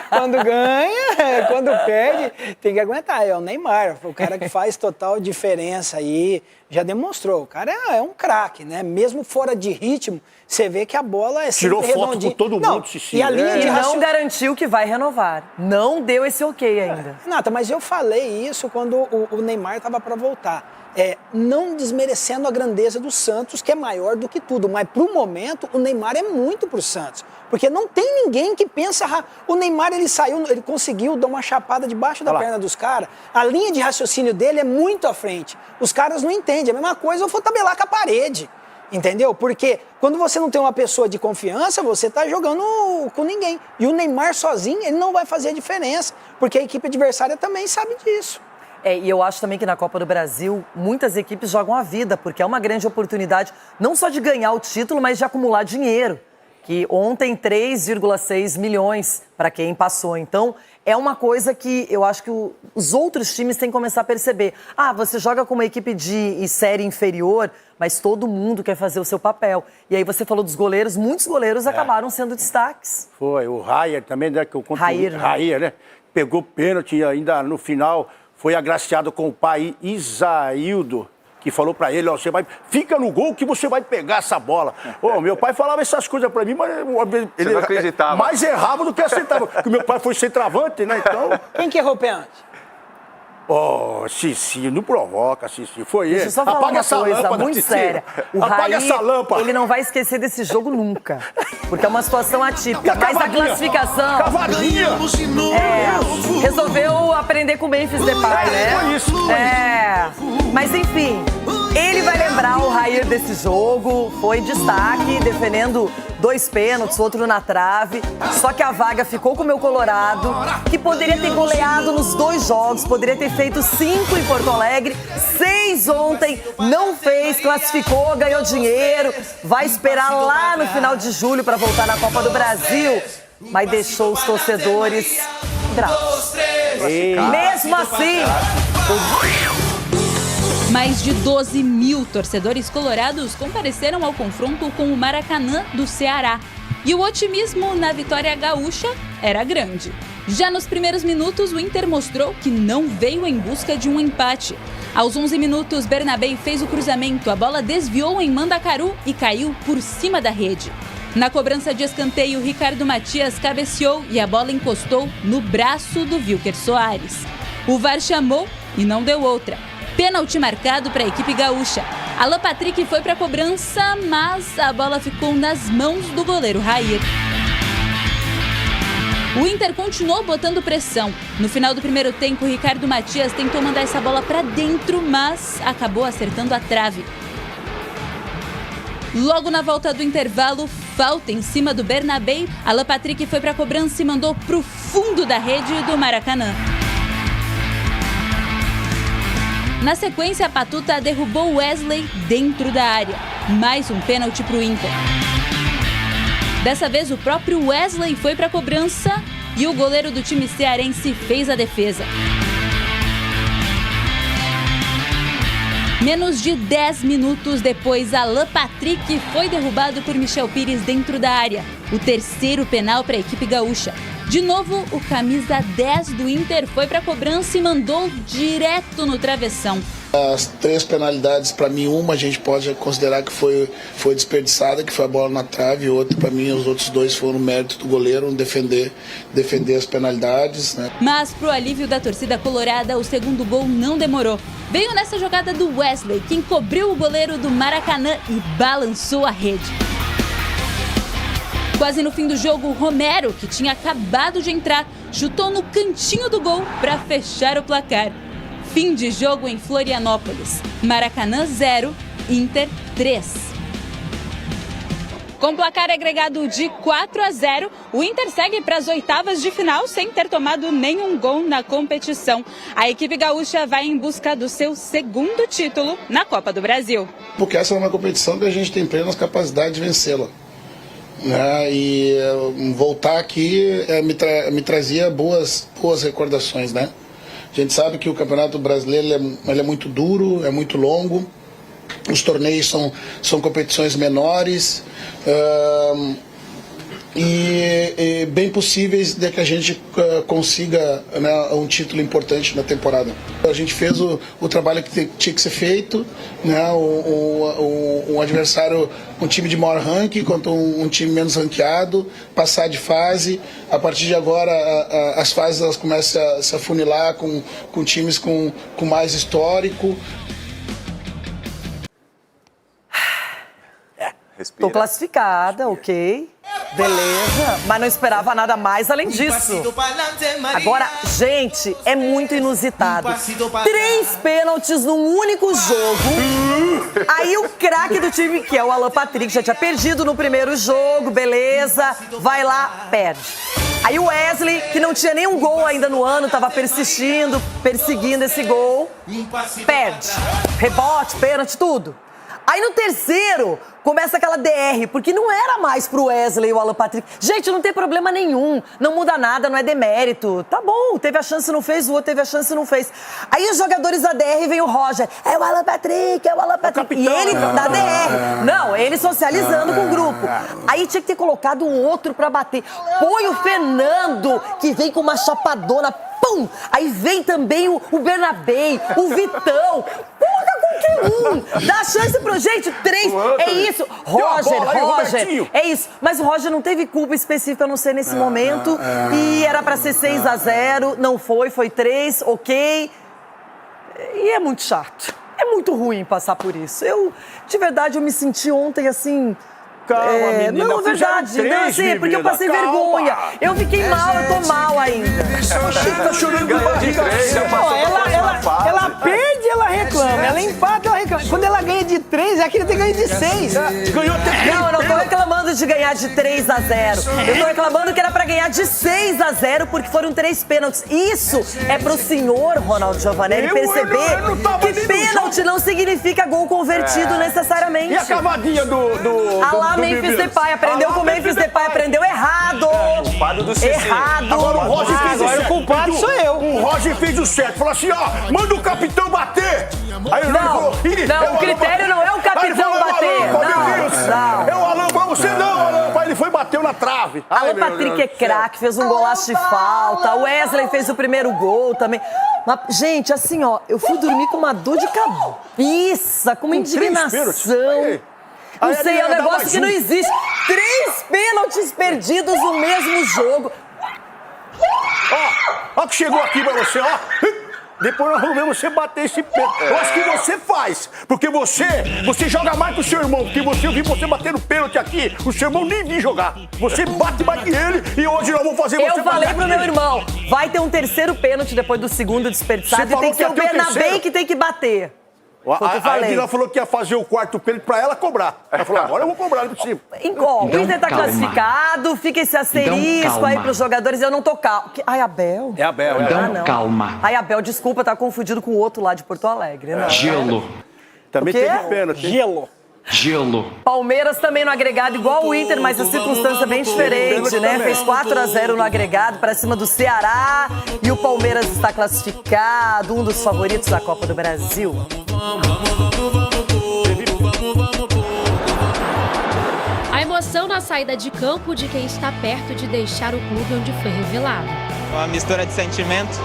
Quando ganha, quando perde, tem que aguentar. É o Neymar, o cara que faz total diferença aí, já demonstrou. O cara é um craque, né? Mesmo fora de ritmo, você vê que a bola é sempre redondinha. Tirou foto com todo mundo, Cicinho. E a linha de não garantiu que vai renovar. Não deu esse ok ainda. Renata, mas eu falei isso quando o Neymar estava para voltar. Não desmerecendo a grandeza do Santos, que é maior do que tudo. Mas, pro momento, o Neymar é muito pro Santos. Porque não tem ninguém que pensa... O Neymar, ele conseguiu dar uma chapada debaixo da perna dos caras. A linha de raciocínio dele é muito à frente. Os caras não entendem. A mesma coisa eu vou tabelar com a parede. Entendeu? Porque quando você não tem uma pessoa de confiança, você tá jogando com ninguém. E o Neymar sozinho, ele não vai fazer a diferença. Porque a equipe adversária também sabe disso. E eu acho também que na Copa do Brasil, muitas equipes jogam a vida, porque é uma grande oportunidade, não só de ganhar o título, mas de acumular dinheiro, que ontem 3,6 milhões para quem passou. Então, é uma coisa que eu acho que os outros times têm que começar a perceber. Ah, você joga com uma equipe de série inferior, mas todo mundo quer fazer o seu papel. E aí você falou dos goleiros, muitos goleiros acabaram sendo destaques. Foi, o Raia também, né? Raia, né? Pegou pênalti ainda no final, foi agraciado com o pai Isaildo, que falou pra ele, ó, fica no gol que você vai pegar essa bola. Ô, meu pai falava essas coisas pra mim, mas ele não acreditava. Mais errava do que acertava, porque meu pai foi centroavante, né, então... Quem que errou o pênalti? Oh, Cici, não provoca, Cici, foi ele. Deixa eu só falar uma coisa muito séria. O Apaga essa lâmpada. Ele não vai esquecer desse jogo nunca, porque é uma situação atípica. Mas a classificação... Cavadinha! Resolveu aprender com o Memphis Depay, né? Foi isso. Mas enfim, ele vai lembrar o Rair desse jogo, foi destaque, defendendo 2 pênaltis, outro na trave. Só que a vaga ficou com o meu Colorado, que poderia ter goleado nos 2 jogos, poderia ter feito 5 em Porto Alegre, 6 ontem, não fez, classificou, ganhou dinheiro, vai esperar lá no final de julho para voltar na Copa do Brasil, mas deixou os torcedores bravos. Mesmo assim... Mais de 12 mil torcedores colorados compareceram ao confronto com o Maracanã do Ceará. E o otimismo na vitória gaúcha era grande. Já nos primeiros minutos, o Inter mostrou que não veio em busca de um empate. Aos 11 minutos, Bernabé fez o cruzamento, a bola desviou em Mandacaru e caiu por cima da rede. Na cobrança de escanteio, Ricardo Matias cabeceou e a bola encostou no braço do Wilker Soares. O VAR chamou e não deu outra. Pênalti marcado para a equipe gaúcha. Alan Patrick foi para a cobrança, mas a bola ficou nas mãos do goleiro Rair. O Inter continuou botando pressão. No final do primeiro tempo, Ricardo Matias tentou mandar essa bola para dentro, mas acabou acertando a trave. Logo na volta do intervalo, falta em cima do Bernabé. Alan Patrick foi para a cobrança e mandou para o fundo da rede do Maracanã. Na sequência, a Patuta derrubou Wesley dentro da área. Mais um pênalti para o Inter. Dessa vez, o próprio Wesley foi para a cobrança e o goleiro do time cearense fez a defesa. Menos de 10 minutos depois, Alan Patrick foi derrubado por Michel Pires dentro da área. O terceiro penal para a equipe gaúcha. De novo, o camisa 10 do Inter foi para a cobrança e mandou direto no travessão. As 3 penalidades, para mim, uma a gente pode considerar que foi desperdiçada, que foi a bola na trave, e outra, para mim, os outros 2 foram mérito do goleiro, defender as penalidades, né? Mas, pro alívio da torcida colorada, o segundo gol não demorou. Veio nessa jogada do Wesley, que encobriu o goleiro do Maracanã e balançou a rede. Quase no fim do jogo, Romero, que tinha acabado de entrar, chutou no cantinho do gol para fechar o placar. Fim de jogo em Florianópolis. Maracanã 0, Inter 3. Com placar agregado de 4-0, o Inter segue para as oitavas de final sem ter tomado nenhum gol na competição. A equipe gaúcha vai em busca do seu segundo título na Copa do Brasil. Porque essa é uma competição que a gente tem plenas capacidade de vencê-la. E voltar aqui me trazia boas recordações, né? A gente sabe que o Campeonato Brasileiro ele é muito duro, é muito longo, os torneios são competições menores e bem possíveis de que a gente consiga, né, um título importante na temporada. A gente fez o trabalho que tinha que ser feito, né, um adversário, um time de maior ranking contra um time menos ranqueado, passar de fase. A partir de agora as fases elas começam a se afunilar com times com mais histórico. Tô classificada, ok. Beleza, mas não esperava nada mais além disso. Agora, gente, é muito inusitado. 3 pênaltis num único jogo. Aí o craque do time, que é o Alan Patrick, já tinha perdido no primeiro jogo, beleza. Vai lá, perde. Aí o Wesley, que não tinha nenhum gol ainda no ano, tava persistindo, perseguindo esse gol, perde. Rebote, pênalti, tudo. Aí no terceiro, começa aquela DR, porque não era mais pro Wesley e o Alan Patrick. Gente, não tem problema nenhum, não muda nada, não é demérito. Tá bom, teve a chance, não fez, o outro teve a chance, não fez. Aí os jogadores da DR, vem o Roger, é o Alan Patrick, é o Alan Patrick. E ele da DR. Não, ele socializando com o grupo. Aí tinha que ter colocado o outro pra bater. Põe o Fernando, que vem com uma chapadona, pum! Aí vem também o Bernabé, o Vitão. Qualquer um. Dá chance pro gente. 3. É isso. Roger. É isso. Mas o Roger não teve culpa específica, a não ser nesse momento. E era pra ser 6-0. Não foi, foi 3. Ok. E é muito chato. É muito ruim passar por isso. De verdade, eu me senti ontem assim... Calma, menina. Não, verdade. Não, assim, porque eu passei vergonha. Eu fiquei mal, eu tô mal ainda. Tá chorando de barriga. Ela perde, ela reclama. Ela empata, ela reclama. Quando ela ganha de 3, é que ele tem ganho de 6. Ganhou até. Não, eu não tô reclamando de ganhar de 3-0. Eu tô reclamando que era pra ganhar de 6-0, porque foram 3 pênaltis. Isso é pro senhor Ronaldo Giovanelli perceber que pênalti não significa gol convertido necessariamente. E a cavadinha do Memphis Depay aprendeu com o Memphis Depay, aprendeu errado. Culpado do CC. Errado. Agora o Roger fez o certo. O culpado sou eu. O Roger fez o certo. Falou assim, ó, manda o capitão bater. Aí o falou, não, o critério não é o capitão bater. Não. É o Alan, você não, Alan. Aí ele foi e bateu na trave. Alan Patrick é craque, fez um golaço de falta. O Wesley fez o primeiro gol também. Mas, gente, assim, ó, eu fui dormir com uma dor de cabeça, com uma indignação. Não sei, é um negócio que não existe. 3 pênaltis perdidos no mesmo jogo. Ó que chegou aqui pra você, ó. Depois nós vamos ver você bater esse pênalti. Eu acho que você faz. Porque você joga mais que o seu irmão. Porque eu vi você batendo pênalti aqui. O seu irmão nem vi jogar. Você bate mais que ele e hoje nós vamos fazer você. Eu falei pro meu irmão, vai ter um terceiro pênalti depois do segundo desperdiçado. E tem que ser o Bernabé que tem que bater. A Vila falou que ia fazer o quarto pênalti pra ela cobrar. Ela falou, agora eu vou cobrar, não é possível. O Inter tá classificado, fica esse asterisco aí pros jogadores. Eu não tô calmo. Ai, Abel? É Abel, não. Calma. Ai, Abel, desculpa, tá confundido com o outro lá de Porto Alegre. Não. Gelo. Também teve pênalti. Gelo. Palmeiras também no agregado, igual o Inter, mas a circunstância é bem diferente, né? Fez 4-0 no agregado pra cima do Ceará. E o Palmeiras está classificado, um dos favoritos da Copa do Brasil. A emoção na saída de campo de quem está perto de deixar o clube onde foi revelado. Uma mistura de sentimento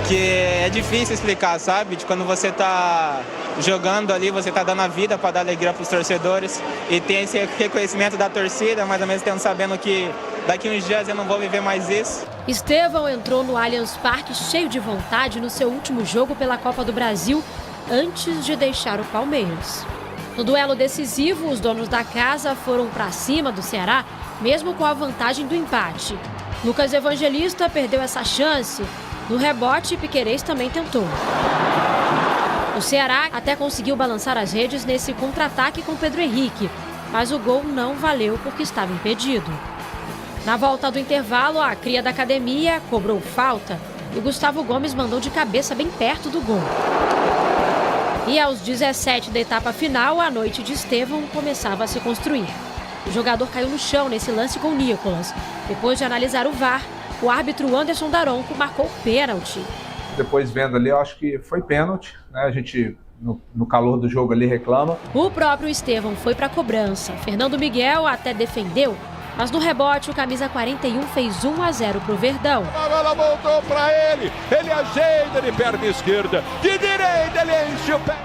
que é difícil explicar, sabe? De quando você tá jogando ali, você tá dando a vida para dar alegria para os torcedores e tem esse reconhecimento da torcida, mas ao mesmo tempo sabendo que daqui uns dias eu não vou viver mais isso. Estevão entrou no Allianz Parque cheio de vontade no seu último jogo pela Copa do Brasil, antes de deixar o Palmeiras. No duelo decisivo, os donos da casa foram para cima do Ceará, mesmo com a vantagem do empate. Lucas Evangelista perdeu essa chance. No rebote, Piquerez também tentou. O Ceará até conseguiu balançar as redes nesse contra-ataque com Pedro Henrique, mas o gol não valeu porque estava impedido. Na volta do intervalo, a cria da academia cobrou falta e Gustavo Gomes mandou de cabeça bem perto do gol. E aos 17 da etapa final, a noite de Estevão começava a se construir. O jogador caiu no chão nesse lance com o Nicolas. Depois de analisar o VAR, o árbitro Anderson Daronco marcou pênalti. Depois vendo ali, eu acho que foi pênalti, né? A gente, no calor do jogo ali, reclama. O próprio Estevão foi para a cobrança. Fernando Miguel até defendeu, mas no rebote o camisa 41 fez 1-0 pro Verdão. A bola voltou para ele ajeita de perna esquerda, de direita ele enche o pé.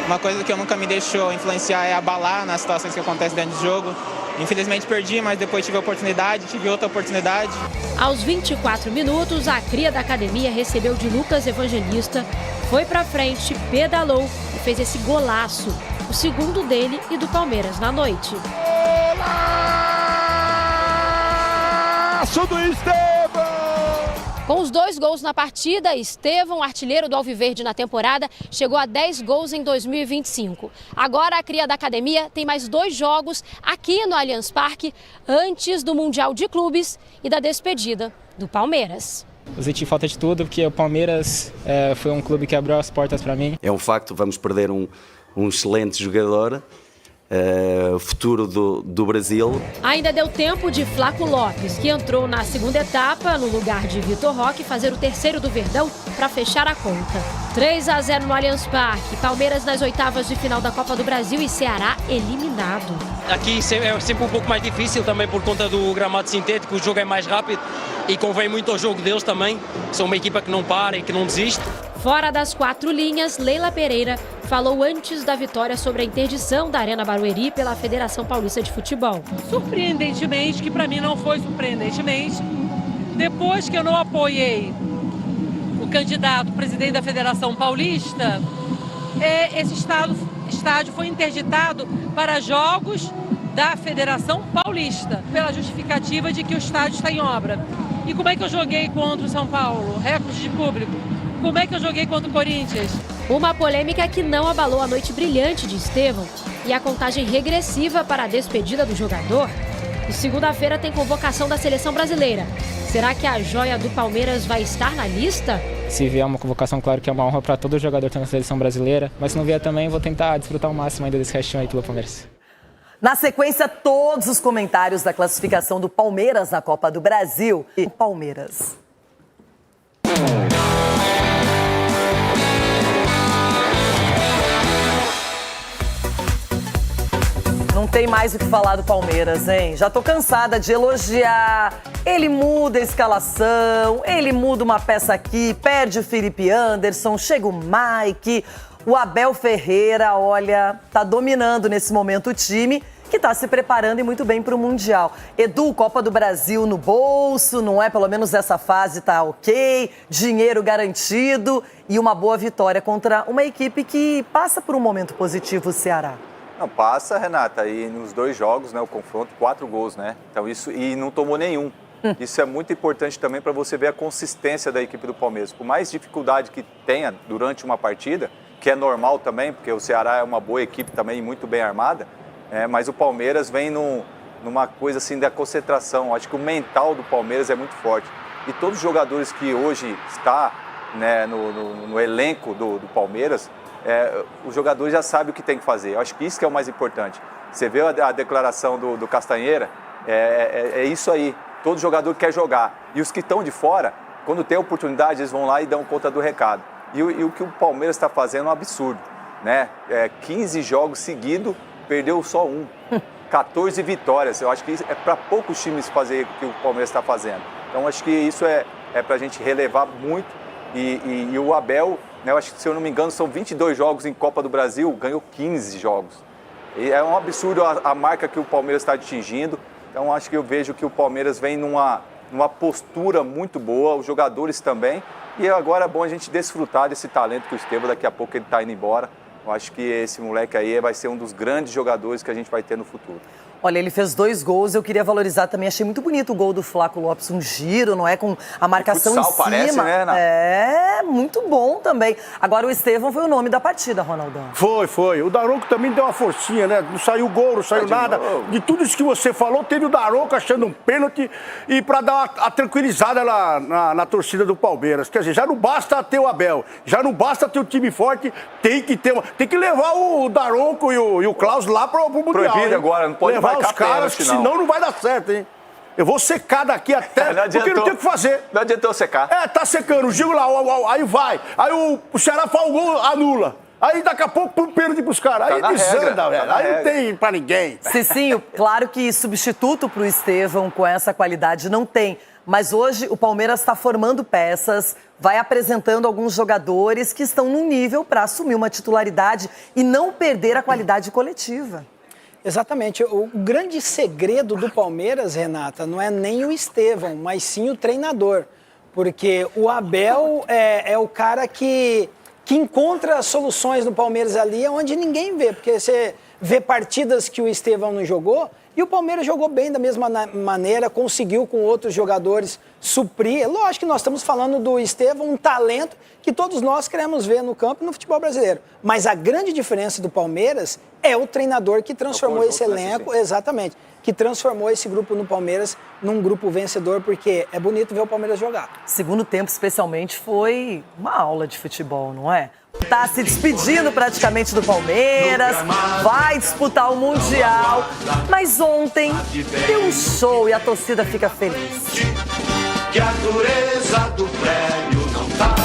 Uma coisa que eu nunca me deixou influenciar é abalar nas situações que acontecem dentro do jogo. Infelizmente perdi, mas depois tive outra oportunidade. Aos 24 minutos, a cria da academia recebeu de Lucas Evangelista, foi pra frente, pedalou e fez esse golaço, o segundo dele e do Palmeiras na noite. Golaço do Estevão! Com os 2 gols na partida, Estevão, artilheiro do Alviverde na temporada, chegou a 10 gols em 2025. Agora a cria da academia tem mais 2 jogos aqui no Allianz Parque, antes do Mundial de Clubes e da despedida do Palmeiras. Eu senti falta de tudo, porque o Palmeiras foi um clube que abriu as portas para mim. É um facto, vamos perder um um excelente jogador, futuro do Brasil. Ainda deu tempo de Flaco Lopes, que entrou na segunda etapa no lugar de Vitor Roque, fazer o terceiro do Verdão para fechar a conta. 3-0 no Allianz Parque, Palmeiras nas oitavas de final da Copa do Brasil e Ceará eliminado. Aqui é sempre um pouco mais difícil também por conta do gramado sintético, o jogo é mais rápido e convém muito ao jogo deles também. São uma equipa que não para e que não desiste. Fora das 4 linhas, Leila Pereira falou antes da vitória sobre a interdição da Arena Barueri pela Federação Paulista de Futebol. Surpreendentemente, que para mim não foi surpreendentemente, depois que eu não apoiei o candidato presidente da Federação Paulista, esse estádio foi interditado para jogos da Federação Paulista, pela justificativa de que o estádio está em obra. E como é que eu joguei contra o São Paulo? Recorde de público. Como é que eu joguei contra o Corinthians? Uma polêmica que não abalou a noite brilhante de Estevão e a contagem regressiva para a despedida do jogador. E segunda-feira tem convocação da seleção brasileira. Será que a joia do Palmeiras vai estar na lista? Se vier uma convocação, claro que é uma honra para todo jogador estar na seleção brasileira. Mas se não vier também, vou tentar desfrutar o máximo ainda desse restinho aí pelo Palmeiras. Na sequência, todos os comentários da classificação do Palmeiras na Copa do Brasil. E Palmeiras. Não tem mais o que falar do Palmeiras, hein? Já tô cansada de elogiar. Ele muda a escalação, ele muda uma peça aqui, perde o Felipe Anderson, chega o Mike. O Abel Ferreira, olha, tá dominando nesse momento o time, que tá se preparando e muito bem para o Mundial. Edu, Copa do Brasil no bolso, não é? Pelo menos essa fase tá ok, dinheiro garantido e uma boa vitória contra uma equipe que passa por um momento positivo, o Ceará. Não, passa, Renata, e nos 2 jogos, né, o confronto, 4 gols, né? Então isso, e não tomou nenhum. Isso é muito importante também para você ver a consistência da equipe do Palmeiras. Por mais dificuldade que tenha durante uma partida, que é normal também, porque o Ceará é uma boa equipe também, muito bem armada, mas o Palmeiras vem numa coisa assim da concentração. Acho que o mental do Palmeiras é muito forte. E todos os jogadores que hoje estão, né, no elenco do Palmeiras, os jogadores já sabem o que tem que fazer. Eu acho que isso que é o mais importante. Você vê a declaração do Castanheira, é isso aí. Todo jogador quer jogar. E os que estão de fora, quando tem oportunidade, eles vão lá e dão conta do recado. E o que o Palmeiras está fazendo é um absurdo, né? 15 jogos seguidos, perdeu só 1. 14 vitórias. Eu acho que é para poucos times fazer o que o Palmeiras está fazendo. Então, acho que isso é para a gente relevar muito. E o Abel, né, eu acho que, se eu não me engano, são 22 jogos em Copa do Brasil, ganhou 15 jogos. E é um absurdo a marca que o Palmeiras está atingindo. Então, acho que eu vejo que o Palmeiras vem numa postura muito boa, os jogadores também. E agora é bom a gente desfrutar desse talento que o Estevão, daqui a pouco ele está indo embora. Eu acho que esse moleque aí vai ser um dos grandes jogadores que a gente vai ter no futuro. Olha, ele fez 2 gols, eu queria valorizar também, achei muito bonito o gol do Flaco Lopes, um giro, não é? Com a marcação futsal, em cima. Parece, né, Renato? É, muito bom também. Agora o Estevão foi o nome da partida, Ronaldão. Foi. O Daronco também deu uma forcinha, né? Não saiu gol, não saiu nada. De tudo isso que você falou, teve o Daronco achando um pênalti e para dar a tranquilizada lá na torcida do Palmeiras. Quer dizer, já não basta ter o Abel, já não basta ter o time forte, tem que levar o Daronco e o Klaus lá pro Mundial. Proibido agora, não pode levar os caras, senão não vai dar certo, hein? Eu vou secar daqui até, porque não tem o que fazer. Não adiantou secar. Tá secando, o Gil lá, aí vai. Aí o Ceará faz o gol, anula. Aí daqui a pouco põe um pênalti pros caras. Aí desanda, velho. Aí não tem pra ninguém. Cicinho, claro que substituto pro Estevão com essa qualidade não tem. Mas hoje o Palmeiras está formando peças, vai apresentando alguns jogadores que estão num nível para assumir uma titularidade e não perder a qualidade coletiva. Exatamente. O grande segredo do Palmeiras, Renata, não é nem o Estevão, mas sim o treinador. Porque o Abel é o cara que encontra soluções no Palmeiras ali onde ninguém vê. Porque você vê partidas que o Estevão não jogou e o Palmeiras jogou bem da mesma maneira, conseguiu com outros jogadores suprir. Lógico que nós estamos falando do Estevão, um talento que todos nós queremos ver no campo e no futebol brasileiro. Mas a grande diferença do Palmeiras é o treinador que transformou esse elenco, exatamente, que transformou esse grupo no Palmeiras num grupo vencedor, porque é bonito ver o Palmeiras jogar. Segundo tempo, especialmente, foi uma aula de futebol, não é? tá se despedindo praticamente do Palmeiras, vai disputar o Mundial, mas ontem deu um show e a torcida fica feliz. Que a dureza do prédio não tá.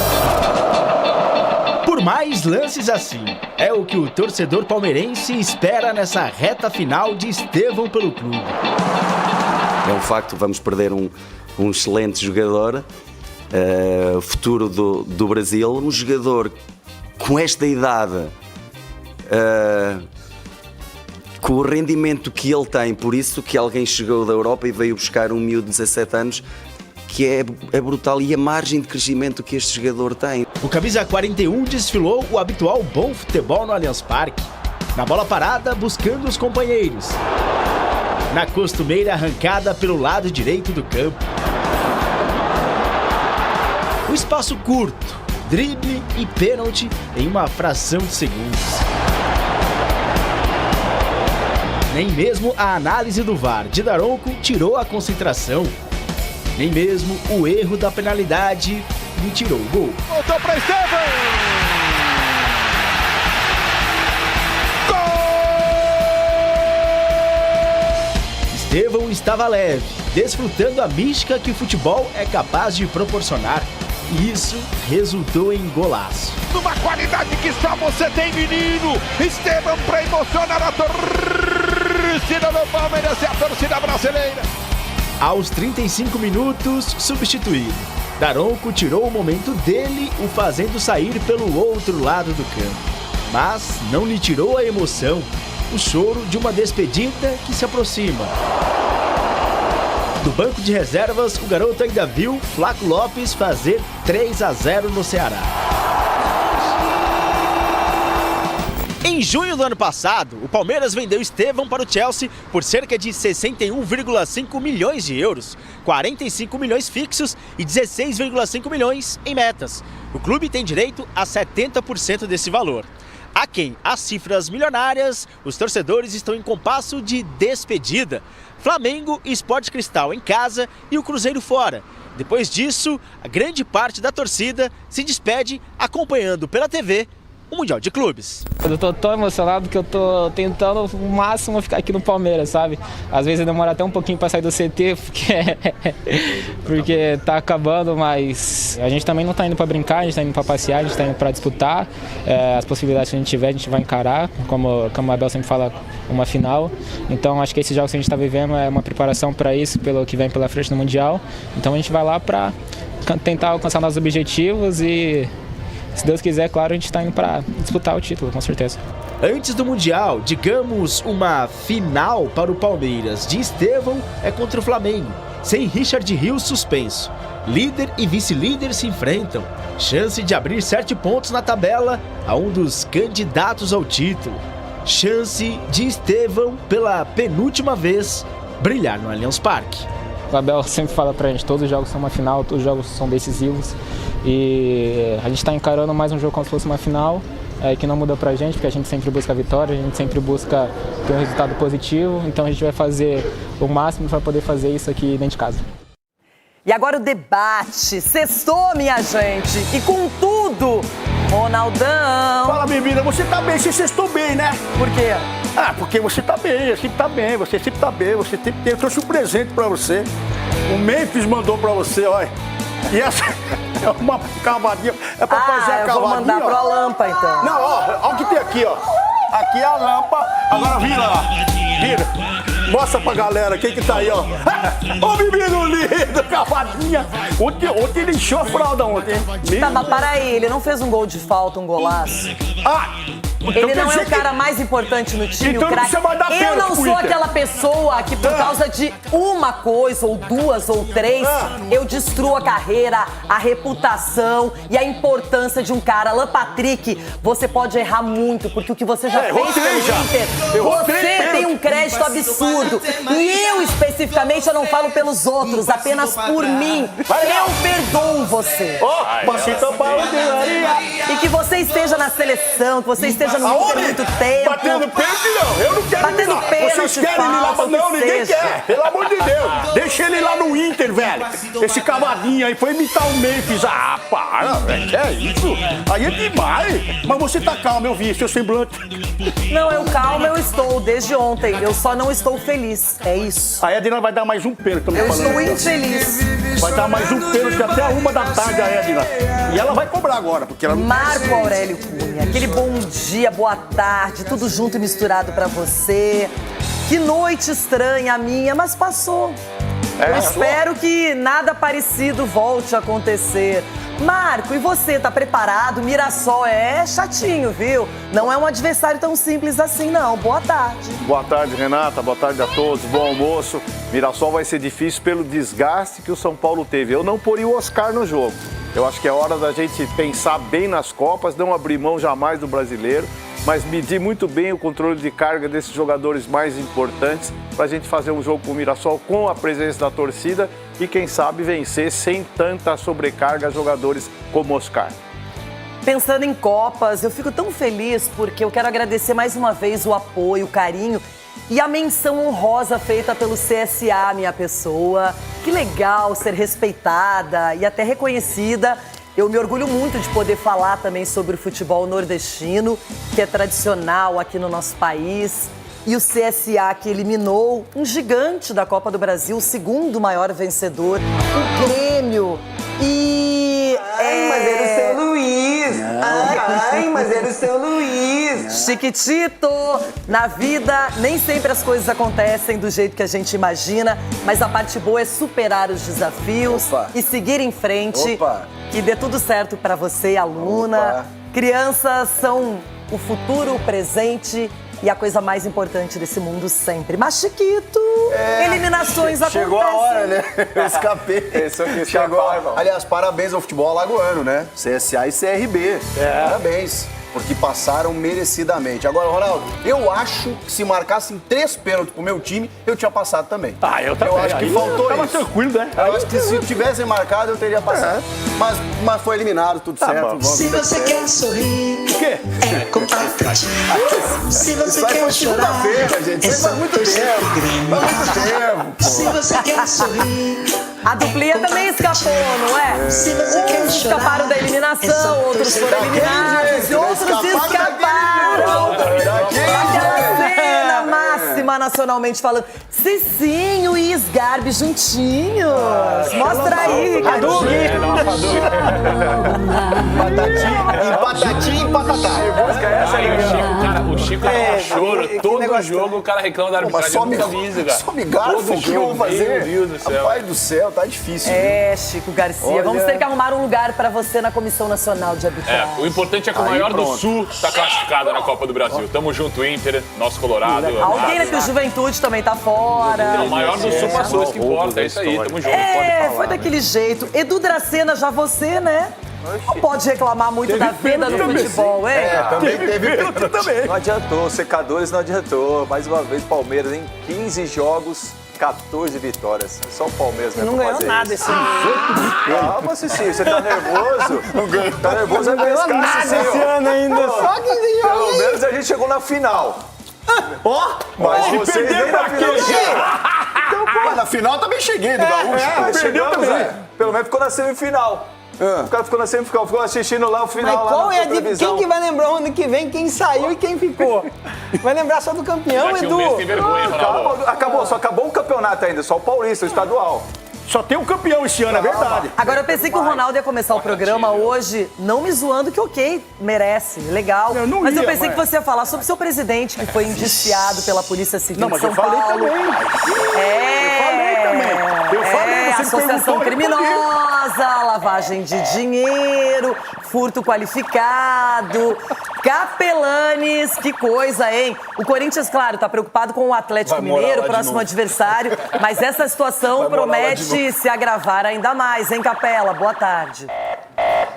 Por mais lances assim, é o que o torcedor palmeirense espera nessa reta final de Estevão pelo clube. É um facto, vamos perder um excelente jogador, futuro do Brasil, um jogador com esta idade, com o rendimento que ele tem, por isso que alguém chegou da Europa e veio buscar um miúdo de 17 anos, que é brutal, e a margem de crescimento que este jogador tem. O camisa 41 desfilou o habitual bom futebol no Allianz Parque, na bola parada buscando os companheiros, na costumeira arrancada pelo lado direito do campo. O espaço curto, drible e pênalti em uma fração de segundos. Nem mesmo a análise do VAR de Daronco tirou a concentração. Nem mesmo o erro da penalidade lhe tirou o gol. Voltou para Estevão! Estevão estava leve, desfrutando a mística que o futebol é capaz de proporcionar. E isso resultou em golaço. Numa qualidade que só você tem, menino! Estevão para emocionar a torcida do Palmeiras e a torcida brasileira. Aos 35 minutos, substituído. Daronco tirou o momento dele, o fazendo sair pelo outro lado do campo. Mas não lhe tirou a emoção, o choro de uma despedida que se aproxima. Do banco de reservas, o garoto ainda viu Flaco Lopes fazer 3-0 no Ceará. Em junho do ano passado, o Palmeiras vendeu Estevão para o Chelsea por cerca de 61,5 milhões de euros, 45 milhões fixos e 16,5 milhões em metas. O clube tem direito a 70% desse valor. Aquém as cifras milionárias, os torcedores estão em compasso de despedida. Flamengo e Sport Cristal em casa e o Cruzeiro fora. Depois disso, a grande parte da torcida se despede acompanhando pela TV o Mundial de Clubes. Eu tô tão emocionado que eu tô tentando o máximo ficar aqui no Palmeiras, sabe? Às vezes demora até um pouquinho para sair do CT, porque tá acabando, mas a gente também não tá indo para brincar, a gente tá indo para passear, a gente tá indo para disputar. As possibilidades que a gente tiver, a gente vai encarar, como o Abel sempre fala, uma final. Então acho que esse jogo que a gente tá vivendo é uma preparação para isso, pelo que vem pela frente no Mundial. Então a gente vai lá para tentar alcançar nossos objetivos e, se Deus quiser, claro, a gente está indo para disputar o título, com certeza. Antes do Mundial, digamos uma final para o Palmeiras de Estevão é contra o Flamengo, sem Richard Rios suspenso. Líder e vice-líder se enfrentam. Chance de abrir 7 pontos na tabela a um dos candidatos ao título. Chance de Estevão, pela penúltima vez, brilhar no Allianz Parque. O Abel sempre fala pra gente, todos os jogos são uma final, todos os jogos são decisivos. E a gente está encarando mais um jogo como se fosse uma final, que não muda pra gente, porque a gente sempre busca a vitória, a gente sempre busca ter um resultado positivo. Então a gente vai fazer o máximo para poder fazer isso aqui dentro de casa. E agora o debate. Sextou, minha gente. E com tudo, Ronaldão. Fala, menina, você tá bem, você sextou bem, né? Por quê? Ah, porque você tá bem, sempre tá bem, você sempre tá bem, você sempre tem. Eu trouxe um presente pra você. O Memphis mandou pra você, olha. E essa é uma cavadinha. É pra fazer a cavadinha. Eu vou mandar pro Alampa, então. Não, ó o que tem aqui, ó. Aqui é a Lampa. Agora vira lá. Vira. Mostra pra galera quem que tá aí, ó. Ô, menino lindo, cavadinha. Ontem ele encheu a fralda ontem, hein? Tá, mas para aí, ele não fez um gol de falta, um golaço? Ele não é o cara mais importante no time, então o craque. Eu não sou aquela pessoa que por causa de uma coisa, ou duas, ou três, eu destruo a carreira, a reputação e a importância de um cara. Alan Patrick, você pode errar muito, porque o que você já fez pelo Inter, você tem um crédito absurdo. E eu, especificamente, eu não falo pelos outros, apenas por mim. Eu perdoo você. Passita E que você esteja na seleção, que você esteja no Inter muito tempo. Batendo pênalti não, eu não quero Batendo ele lá. pênalti, Vocês querem ele lá? faça o que Não, ninguém seja. quer. Pelo amor de Deus. Deixa ele lá no Inter, velho. Esse cavadinho aí foi imitar o Memphis. Ah, para, velho. Que é isso? Aí é demais. Mas você tá calmo, eu vi seu semblante. Não, eu calma, eu estou desde ontem. Eu só não estou feliz. É isso. A Edna vai dar mais um pênalti. Eu estou infeliz. Vai dar mais um pênalti até a 1 da tarde, a Edna. E ela vai cobrar agora, porque ela não... Marco Aurélio Cunha, aquele bom dia, boa tarde, tudo junto e misturado pra você. Que noite estranha a minha, mas passou. Eu espero que nada parecido volte a acontecer. Marco, e você, tá preparado? Mirassol é chatinho, viu? Não é um adversário tão simples assim, não. Boa tarde. Boa tarde, Renata. Boa tarde a todos. Bom almoço. Mirassol vai ser difícil pelo desgaste que o São Paulo teve. Eu não poria o Oscar no jogo. Eu acho que é hora da gente pensar bem nas Copas, não abrir mão jamais do brasileiro, mas medir muito bem o controle de carga desses jogadores mais importantes para a gente fazer um jogo com o Mirassol com a presença da torcida e, quem sabe, vencer sem tanta sobrecarga a jogadores como Oscar. Pensando em Copas, eu fico tão feliz porque eu quero agradecer mais uma vez o apoio, o carinho e a menção honrosa feita pelo CSA, minha pessoa. Que legal ser respeitada e até reconhecida. Eu me orgulho muito de poder falar também sobre o futebol nordestino, que é tradicional aqui no nosso país. E o CSA que eliminou um gigante da Copa do Brasil, o segundo maior vencedor, o Grêmio. Mas era o seu Luiz! Mas era o seu Luiz! Chiquitito! Na vida, nem sempre as coisas acontecem do jeito que a gente imagina, mas a parte boa é superar os desafios e seguir em frente. Que dê tudo certo para você, aluna. Crianças são o futuro, o presente e a coisa mais importante desse mundo sempre. Mas, Chiquito, eliminações acontecem. Chegou a hora, né? Eu escapei. Chegou. Aliás, parabéns ao futebol alagoano, né? CSA e CRB. Parabéns. Porque passaram merecidamente. Agora, Ronaldo, eu acho que se marcassem 3 pênaltis pro meu time, eu tinha passado também. Eu também. Eu acho que faltou tava isso. Tranquilo, né? Eu acho que se tivessem marcado, eu teria passado. Mas foi eliminado, tudo certo. Se você quer sorrir, é com Patati. Se você quer chorar, é só torcer pro Grêmio. Se você quer sorrir... A duplinha também escapou, não é? Se você quer Uns chorar, escaparam da eliminação, outros foram eliminados e outros escaparam daquela cena máxima nacionalmente falando. Cicinho e Sgarbi juntinhos. Mostra aí, Ricardo. Patati e patatá. O Chico é um choro. Todo jogo o cara reclama da arbitragem. Só me garfo, o que eu vou fazer? Meu Deus do céu. Rapaz do céu, tá difícil. Chico Garcia. Olha... Vamos ter que arrumar um lugar pra você na Comissão Nacional de Arbitragem. O importante é que o maior do Sul tá classificado na Copa do Brasil. Tamo junto, Inter, nosso Colorado. Alguém aqui, o Juventude também tá fora. O maior do Sul passou, isso que importa. É isso aí, tamo junto. Foi daquele jeito. Edu Dracena, já você, né? Não pode reclamar muito da vida no futebol, hein? Também teve pênalti também. Não adiantou, secadores não adiantou. Mais uma vez, Palmeiras em 15 jogos, 14 vitórias. Só o Palmeiras não ganhou nada esse ano. Calma, Cici, você tá nervoso? Tá nervoso, não ganhou nada esse ano ainda. Só 15 jogos. Pelo menos a gente chegou na final. Mas vocês nem na final chegaram. Mas na final também cheguei do Gaúcho. Perdeu também. Pelo menos ficou na semifinal. O cara ficou na semifinal, ficou assistindo lá o final. Mas qual lá é a televisão. Quem que vai lembrar ano que vem quem saiu e quem ficou? Vai lembrar só do campeão, Edu? Acabou, só acabou o campeonato ainda, só o Paulista, o estadual. Só tem um campeão esse ano, é verdade. Agora, eu pensei que o Ronaldo ia começar o programa hoje, não me zoando, que ok, merece, legal. Mas eu pensei que você ia falar sobre o seu presidente, que foi indiciado pela Polícia Civil de São Paulo. Eu falei também. Associação criminosa, lavagem de dinheiro, furto qualificado, capelanes, que coisa, hein? O Corinthians, claro, tá preocupado com o Atlético Mineiro, próximo adversário, mas essa situação promete se agravar ainda mais, hein, Capela? Boa tarde.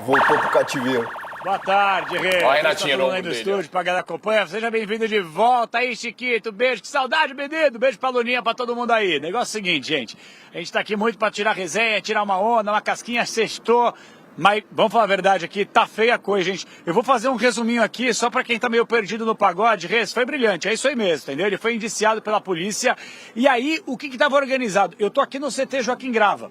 Voltou pro cativeiro. Boa tarde, Rê. Olha, Renatinho, todo mundo aí do estúdio, pra galera acompanha. Seja bem-vindo de volta aí, Chiquito. Beijo, que saudade, menino. Beijo pra Luninha, pra todo mundo aí. Negócio é o seguinte, gente. A gente tá aqui muito pra tirar resenha, tirar uma onda, uma casquinha, sextou. Mas, vamos falar a verdade aqui, tá feia a coisa, gente. Eu vou fazer um resuminho aqui, só pra quem tá meio perdido no pagode. Rê, foi brilhante, é isso aí mesmo, entendeu? Ele foi indiciado pela polícia. E aí, o que tava organizado? Eu tô aqui no CT Joaquim Grava.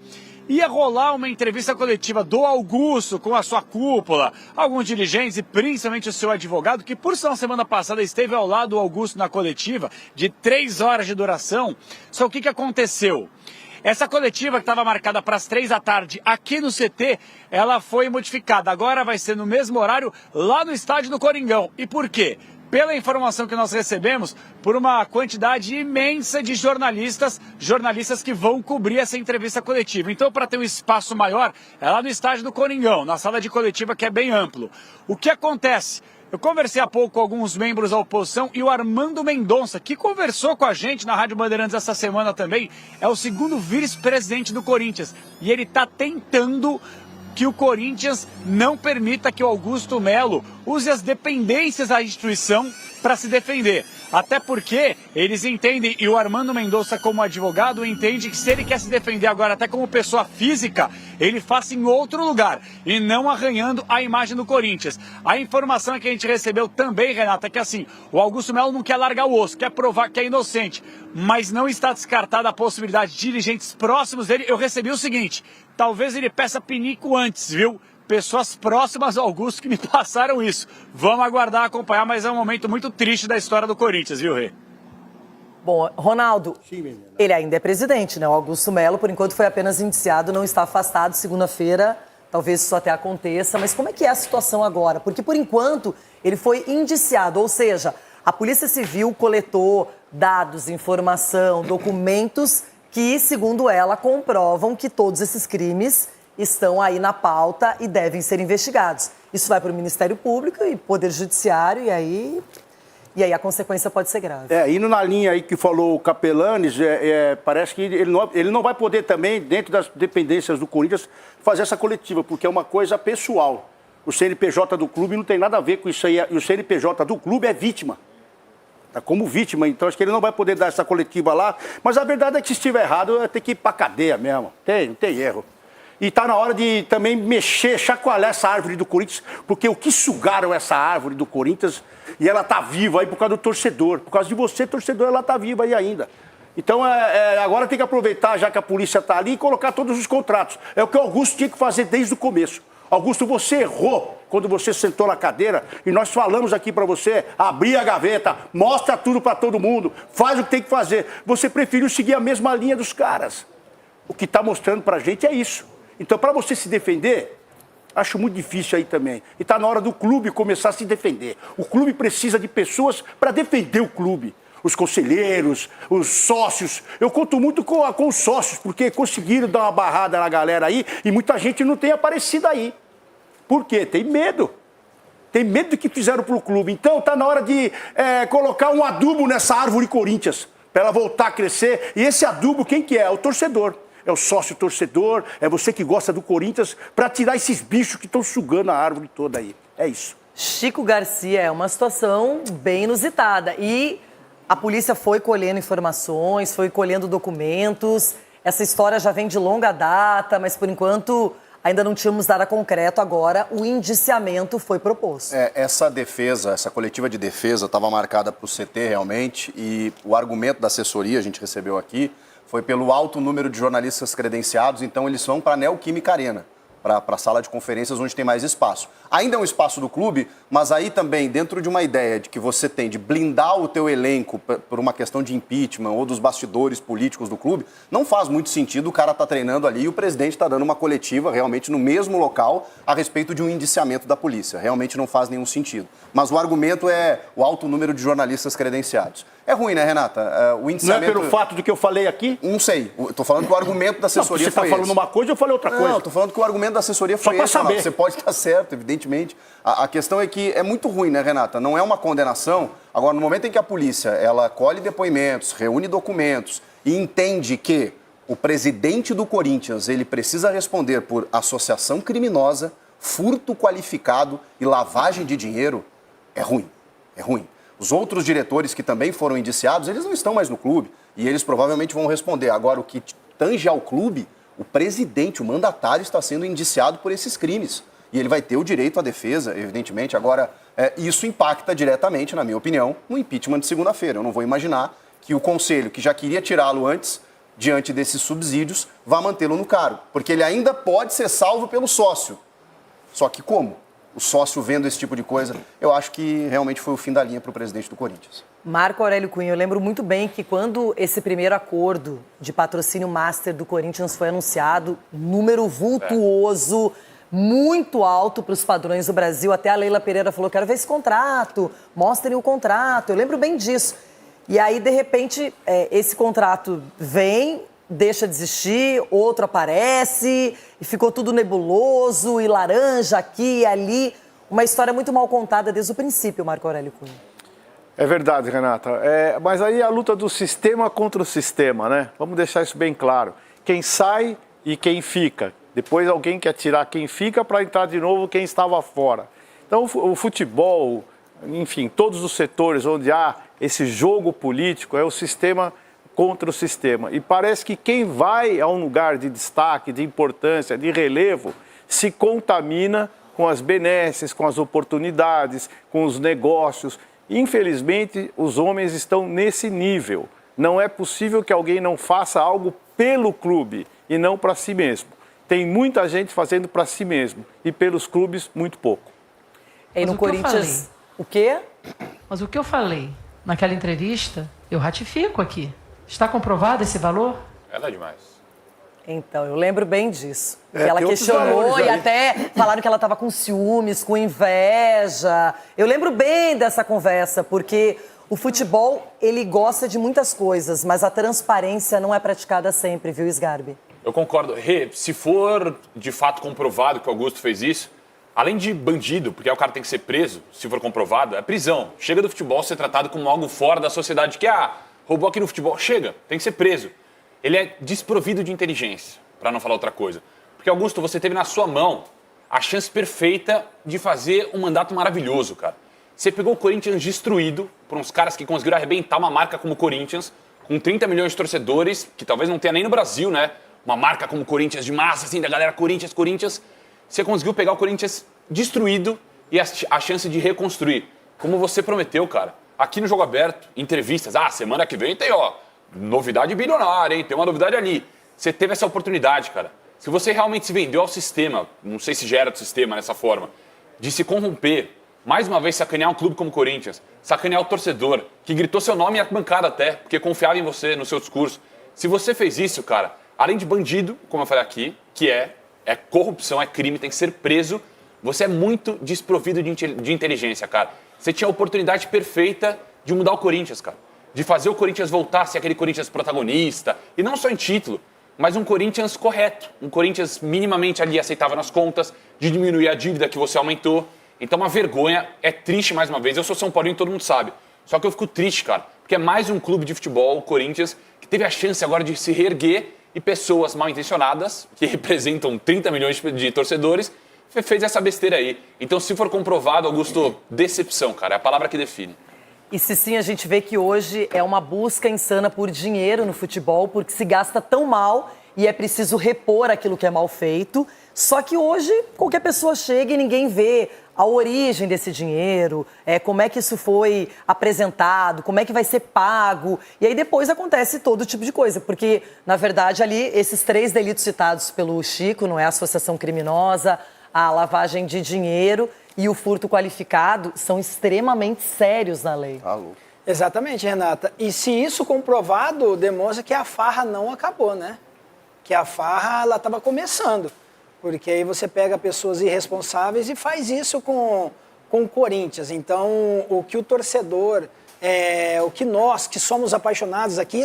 Ia rolar uma entrevista coletiva do Augusto com a sua cúpula, alguns dirigentes e principalmente o seu advogado, que por sinal semana passada esteve ao lado do Augusto na coletiva, de 3 horas de duração. Só o que aconteceu? Essa coletiva que estava marcada para as 3 da tarde aqui no CT, ela foi modificada. Agora vai ser no mesmo horário lá no estádio do Coringão. E por quê? Pela informação que nós recebemos, por uma quantidade imensa de jornalistas que vão cobrir essa entrevista coletiva. Então, para ter um espaço maior, é lá no estádio do Coringão, na sala de coletiva que é bem amplo. O que acontece? Eu conversei há pouco com alguns membros da oposição e o Armando Mendonça, que conversou com a gente na Rádio Bandeirantes essa semana também, é o segundo vice-presidente do Corinthians. E ele está tentando que o Corinthians não permita que o Augusto Melo use as dependências da instituição para se defender. Até porque eles entendem, e o Armando Mendonça como advogado entende que se ele quer se defender agora até como pessoa física, ele faça em outro lugar e não arranhando a imagem do Corinthians. A informação que a gente recebeu também, Renata, é que assim, o Augusto Melo não quer largar o osso, quer provar que é inocente, mas não está descartada a possibilidade de dirigentes próximos dele. Eu recebi o seguinte, talvez ele peça pinico antes, viu? Pessoas próximas ao Augusto que me passaram isso. Vamos aguardar, acompanhar, mas é um momento muito triste da história do Corinthians, viu, Rê? Bom, Ronaldo, ele ainda é presidente, né? O Augusto Melo, por enquanto, foi apenas indiciado, não está afastado. Segunda-feira, talvez isso até aconteça. Mas como é que é a situação agora? Porque, por enquanto, ele foi indiciado, ou seja, a Polícia Civil coletou dados, informação, documentos que, segundo ela, comprovam que todos esses crimes estão aí na pauta e devem ser investigados. Isso vai para o Ministério Público e Poder Judiciário, e aí a consequência pode ser grave. Indo na linha aí que falou o Capelanes, parece que ele não vai poder também, dentro das dependências do Corinthians, fazer essa coletiva, porque é uma coisa pessoal. O CNPJ do clube não tem nada a ver com isso aí, e o CNPJ do clube é vítima. Tá como vítima, então acho que ele não vai poder dar essa coletiva lá, mas a verdade é que se estiver errado, vai ter que ir pra cadeia mesmo, não tem erro. E está na hora de também mexer, chacoalhar essa árvore do Corinthians, porque o que sugaram essa árvore do Corinthians, e ela está viva aí por causa do torcedor. Por causa de você, torcedor, ela está viva aí ainda. Então, agora tem que aproveitar, já que a polícia está ali, e colocar todos os contratos. É o que o Augusto tinha que fazer desde o começo. Augusto, você errou quando você sentou na cadeira, e nós falamos aqui para você, abrir a gaveta, mostra tudo para todo mundo, faz o que tem que fazer. Você preferiu seguir a mesma linha dos caras. O que está mostrando para a gente é isso. Então, para você se defender, acho muito difícil aí também. E está na hora do clube começar a se defender. O clube precisa de pessoas para defender o clube. Os conselheiros, os sócios. Eu conto muito com os sócios, porque conseguiram dar uma barrada na galera aí e muita gente não tem aparecido aí. Por quê? Tem medo. Tem medo do que fizeram para o clube. Então, está na hora de colocar um adubo nessa árvore Corinthians, para ela voltar a crescer. E esse adubo, quem que é? É o torcedor. É o sócio torcedor, é você que gosta do Corinthians, para tirar esses bichos que estão sugando a árvore toda aí. É isso. Chico Garcia, é uma situação bem inusitada. E a polícia foi colhendo informações, foi colhendo documentos. Essa história já vem de longa data, mas por enquanto ainda não tínhamos nada concreto. Agora o indiciamento foi proposto. Essa defesa, essa coletiva de defesa estava marcada para o CT realmente, e o argumento da assessoria, a gente recebeu aqui, foi pelo alto número de jornalistas credenciados, então eles vão para a Neoquímica Arena, para a sala de conferências onde tem mais espaço. Ainda é um espaço do clube, mas aí também dentro de uma ideia de que você tem de blindar o teu elenco por uma questão de impeachment ou dos bastidores políticos do clube, não faz muito sentido o cara estar treinando ali e o presidente está dando uma coletiva realmente no mesmo local a respeito de um indiciamento da polícia. Realmente não faz nenhum sentido. Mas o argumento é o alto número de jornalistas credenciados. É ruim, né, Renata? O indiciamento... Não é pelo fato do que eu falei aqui? Não sei. Estou falando que o argumento da assessoria foi esse. Você está falando uma coisa, eu falei outra coisa. Não, estou falando que o argumento da assessoria foi esse. Só para saber. Você pode estar certo, evidentemente. A questão é que é muito ruim, né, Renata? Não é uma condenação. Agora, no momento em que a polícia ela colhe depoimentos, reúne documentos e entende que o presidente do Corinthians ele precisa responder por associação criminosa, furto qualificado e lavagem de dinheiro é ruim. É ruim. Os outros diretores que também foram indiciados, eles não estão mais no clube e eles provavelmente vão responder. Agora, o que tange ao clube, o presidente, o mandatário, está sendo indiciado por esses crimes. E ele vai ter o direito à defesa, evidentemente. Agora, isso impacta diretamente, na minha opinião, no impeachment de segunda-feira. Eu não vou imaginar que o Conselho, que já queria tirá-lo antes, diante desses subsídios, vá mantê-lo no cargo. Porque ele ainda pode ser salvo pelo sócio. Só que como? O sócio vendo esse tipo de coisa, eu acho que realmente foi o fim da linha para o presidente do Corinthians. Marco Aurélio Cunha, eu lembro muito bem que quando esse primeiro acordo de patrocínio master do Corinthians foi anunciado, número vultuoso, muito alto para os padrões do Brasil. Até a Leila Pereira falou, quero ver esse contrato, mostrem o contrato. Eu lembro bem disso. E aí, de repente, esse contrato vem, deixa de existir, outro aparece, e ficou tudo nebuloso, e laranja aqui e ali. Uma história muito mal contada desde o princípio, Marco Aurélio Cunha. É verdade, Renata. Mas aí a luta do sistema contra o sistema, né? Vamos deixar isso bem claro. Quem sai e quem fica. Depois alguém quer tirar quem fica para entrar de novo quem estava fora. Então o futebol, enfim, todos os setores onde há esse jogo político é o sistema contra o sistema. E parece que quem vai a um lugar de destaque, de importância, de relevo, se contamina com as benesses, com as oportunidades, com os negócios. Infelizmente, os homens estão nesse nível. Não é possível que alguém não faça algo pelo clube e não para si mesmo. Tem muita gente fazendo para si mesmo e pelos clubes, muito pouco. E no Corinthians, o quê? Mas o que eu falei naquela entrevista, eu ratifico aqui. Está comprovado esse valor? Ela é demais. Então, eu lembro bem disso. Que ela questionou e até falaram que ela estava com ciúmes, com inveja. Eu lembro bem dessa conversa, porque o futebol, ele gosta de muitas coisas, mas a transparência não é praticada sempre, viu, Sgarbi? Eu concordo. Rê, se for de fato comprovado que o Augusto fez isso, além de bandido, porque aí o cara tem que ser preso, se for comprovado, é prisão. Chega do futebol ser tratado como algo fora da sociedade, que roubou aqui no futebol. Chega, tem que ser preso. Ele é desprovido de inteligência, para não falar outra coisa. Porque, Augusto, você teve na sua mão a chance perfeita de fazer um mandato maravilhoso, cara. Você pegou o Corinthians destruído por uns caras que conseguiram arrebentar uma marca como o Corinthians, com 30 milhões de torcedores, que talvez não tenha nem no Brasil, né? Uma marca como o Corinthians, de massa, assim, da galera Corinthians. Você conseguiu pegar o Corinthians destruído e a chance de reconstruir. Como você prometeu, cara. Aqui no Jogo Aberto, entrevistas. Semana que vem tem, novidade bilionária, hein? Tem uma novidade ali. Você teve essa oportunidade, cara. Se você realmente se vendeu ao sistema, não sei se gera do sistema dessa forma, de se corromper, mais uma vez sacanear um clube como o Corinthians, sacanear o torcedor, que gritou seu nome e arquibancada até, porque confiava em você, no seu discurso. Se você fez isso, cara, além de bandido, como eu falei aqui, que é corrupção, é crime, tem que ser preso, você é muito desprovido de inteligência, cara. Você tinha a oportunidade perfeita de mudar o Corinthians, cara. De fazer o Corinthians voltar a ser aquele Corinthians protagonista, e não só em título, mas um Corinthians correto, um Corinthians minimamente ali aceitável nas contas, de diminuir a dívida que você aumentou. Então, uma vergonha, é triste mais uma vez. Eu sou São Paulino, todo mundo sabe. Só que eu fico triste, cara, porque é mais um clube de futebol, o Corinthians, que teve a chance agora de se reerguer e pessoas mal intencionadas, que representam 30 milhões de torcedores, fez essa besteira aí. Então, se for comprovado, Augusto, decepção, cara, é a palavra que define. E se sim, a gente vê que hoje é uma busca insana por dinheiro no futebol, porque se gasta tão mal e é preciso repor aquilo que é mal feito. Só que hoje qualquer pessoa chega e ninguém vê a origem desse dinheiro, como é que isso foi apresentado, como é que vai ser pago. E aí depois acontece todo tipo de coisa, porque, na verdade, ali, esses 3 delitos citados pelo Chico, não é a associação criminosa, a lavagem de dinheiro e o furto qualificado, são extremamente sérios na lei. Exatamente, Renata. E se isso comprovado, demonstra que a farra não acabou, né? Que a farra, ela estava começando. Porque aí você pega pessoas irresponsáveis e faz isso com o Corinthians. Então, o que o torcedor, o que nós, que somos apaixonados aqui,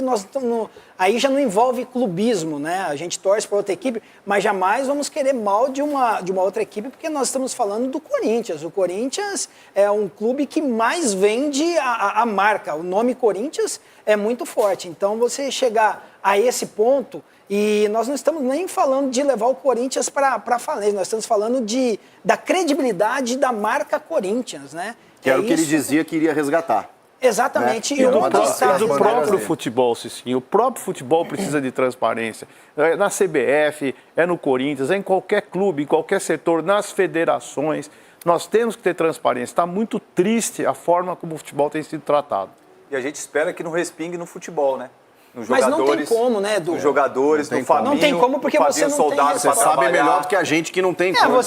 aí já não envolve clubismo, né? A gente torce para outra equipe, mas jamais vamos querer mal de uma outra equipe, porque nós estamos falando do Corinthians. O Corinthians é um clube que mais vende a marca. O nome Corinthians é muito forte. Então, você chegar a esse ponto E nós não estamos nem falando de levar o Corinthians para a falência, nós estamos falando da credibilidade da marca Corinthians, né? Que era o que ele dizia que iria resgatar. Exatamente. Né? E do próprio futebol, Cicinho. O próprio futebol precisa de transparência. É na CBF, é no Corinthians, é em qualquer clube, em qualquer setor, nas federações. Nós temos que ter transparência. Está muito triste a forma como o futebol tem sido tratado. E a gente espera que não respingue no futebol, né? Nos Mas jogadores, não tem como, né, Edu? Nos jogadores, no Fabinho. Não tem como porque você não Soldado tem Você sabe melhor do que a gente que não tem como.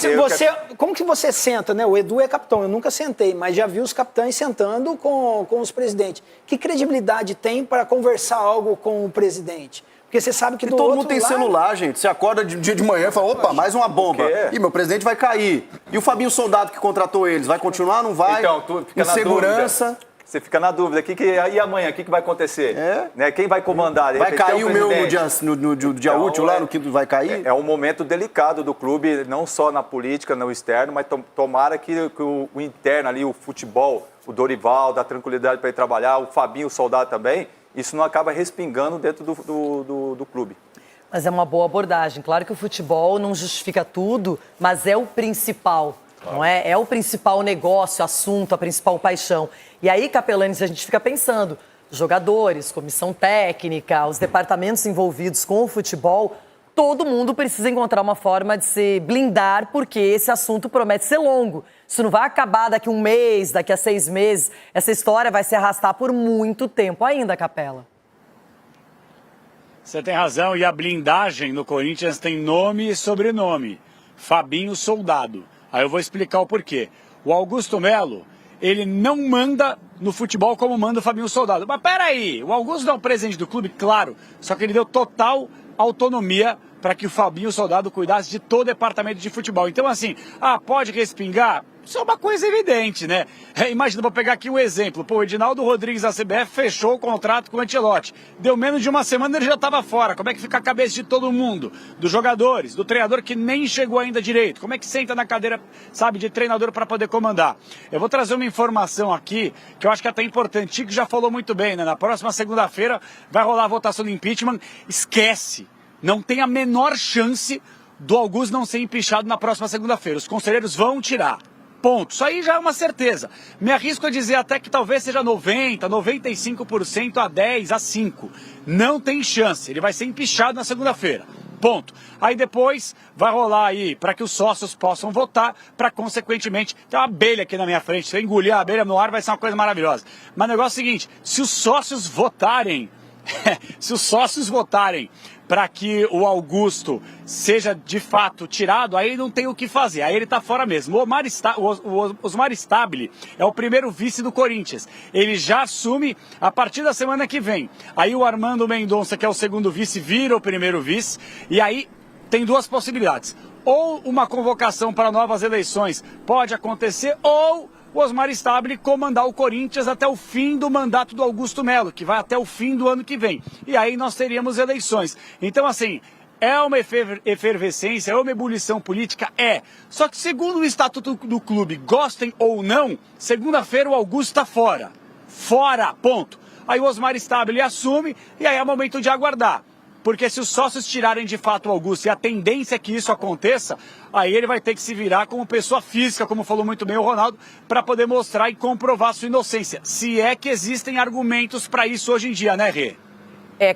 Como que você senta, né? O Edu é capitão, eu nunca sentei, mas já vi os capitães sentando com os presidentes. Que credibilidade tem para conversar algo com o presidente? Porque você sabe que do todo outro mundo tem lado... celular, gente. Você acorda dia de manhã e fala, opa, mais uma bomba. E meu presidente vai cair. E o Fabinho Soldado que contratou eles, vai continuar, não vai? Então, tu fica na segurança. Você fica na dúvida. E amanhã, o que vai acontecer? Né? Quem vai comandar? Vai cair o meu no dia útil lá, no que vai cair? É um momento delicado do clube, não só na política, no externo, mas tomara que o interno ali, o futebol, o Dorival, dá tranquilidade para ele trabalhar, o Fabinho, o Soldado também, isso não acaba respingando dentro do clube. Mas é uma boa abordagem. Claro que o futebol não justifica tudo, mas é o principal. Não é? É o principal negócio, assunto, a principal paixão. E aí, Capelanes, a gente fica pensando, jogadores, comissão técnica, os departamentos envolvidos com o futebol, todo mundo precisa encontrar uma forma de se blindar, porque esse assunto promete ser longo. Isso não vai acabar daqui a um mês, daqui a 6 meses. Essa história vai se arrastar por muito tempo ainda, Capela. Você tem razão, e a blindagem no Corinthians tem nome e sobrenome. Fabinho Soldado. Aí eu vou explicar o porquê. O Augusto Melo, ele não manda no futebol como manda o Fabinho Soldado. Mas peraí, o Augusto é um presidente do clube, claro, só que ele deu total autonomia para que o Fabinho Soldado cuidasse de todo o departamento de futebol. Então assim, pode respingar? Isso é uma coisa evidente, né? Imagina, vou pegar aqui um exemplo. Pô, o Edinaldo Rodrigues da CBF fechou o contrato com o Ancelotti. Deu menos de uma semana e ele já estava fora. Como é que fica a cabeça de todo mundo? Dos jogadores, do treinador que nem chegou ainda direito. Como é que senta na cadeira, sabe, de treinador para poder comandar? Eu vou trazer uma informação aqui que eu acho que é até importante. Chico já falou muito bem, né? Na próxima segunda-feira vai rolar a votação do impeachment. Esquece. Não tem a menor chance do Augusto não ser empichado na próxima segunda-feira. Os conselheiros vão tirar. Ponto. Isso aí já é uma certeza. Me arrisco a dizer até que talvez seja 90%, 95% a 10%, a 5%. Não tem chance. Ele vai ser empichado na segunda-feira. Ponto. Aí depois vai rolar aí para que os sócios possam votar, para consequentemente... Tem uma abelha aqui na minha frente. Se eu engolir a abelha no ar vai ser uma coisa maravilhosa. Mas o negócio é o seguinte, se os sócios votarem... se os sócios votarem para que o Augusto seja de fato tirado, aí não tem o que fazer, aí ele tá fora mesmo. O Osmar Stabile é o primeiro vice do Corinthians, ele já assume a partir da semana que vem. Aí o Armando Mendonça, que é o segundo vice, vira o primeiro vice, e aí tem duas possibilidades. Ou uma convocação para novas eleições pode acontecer, ou o Osmar Stabile comandar o Corinthians até o fim do mandato do Augusto Melo, que vai até o fim do ano que vem. E aí nós teríamos eleições. Então, assim, é uma efervescência, é uma ebulição política? É. Só que, segundo o estatuto do clube, gostem ou não, segunda-feira o Augusto está fora. Fora, ponto. Aí o Osmar Stabile assume e aí é momento de aguardar. Porque se os sócios tirarem de fato o Augusto, e a tendência é que isso aconteça, aí ele vai ter que se virar como pessoa física, como falou muito bem o Ronaldo, para poder mostrar e comprovar sua inocência. Se é que existem argumentos para isso hoje em dia, né, Rê?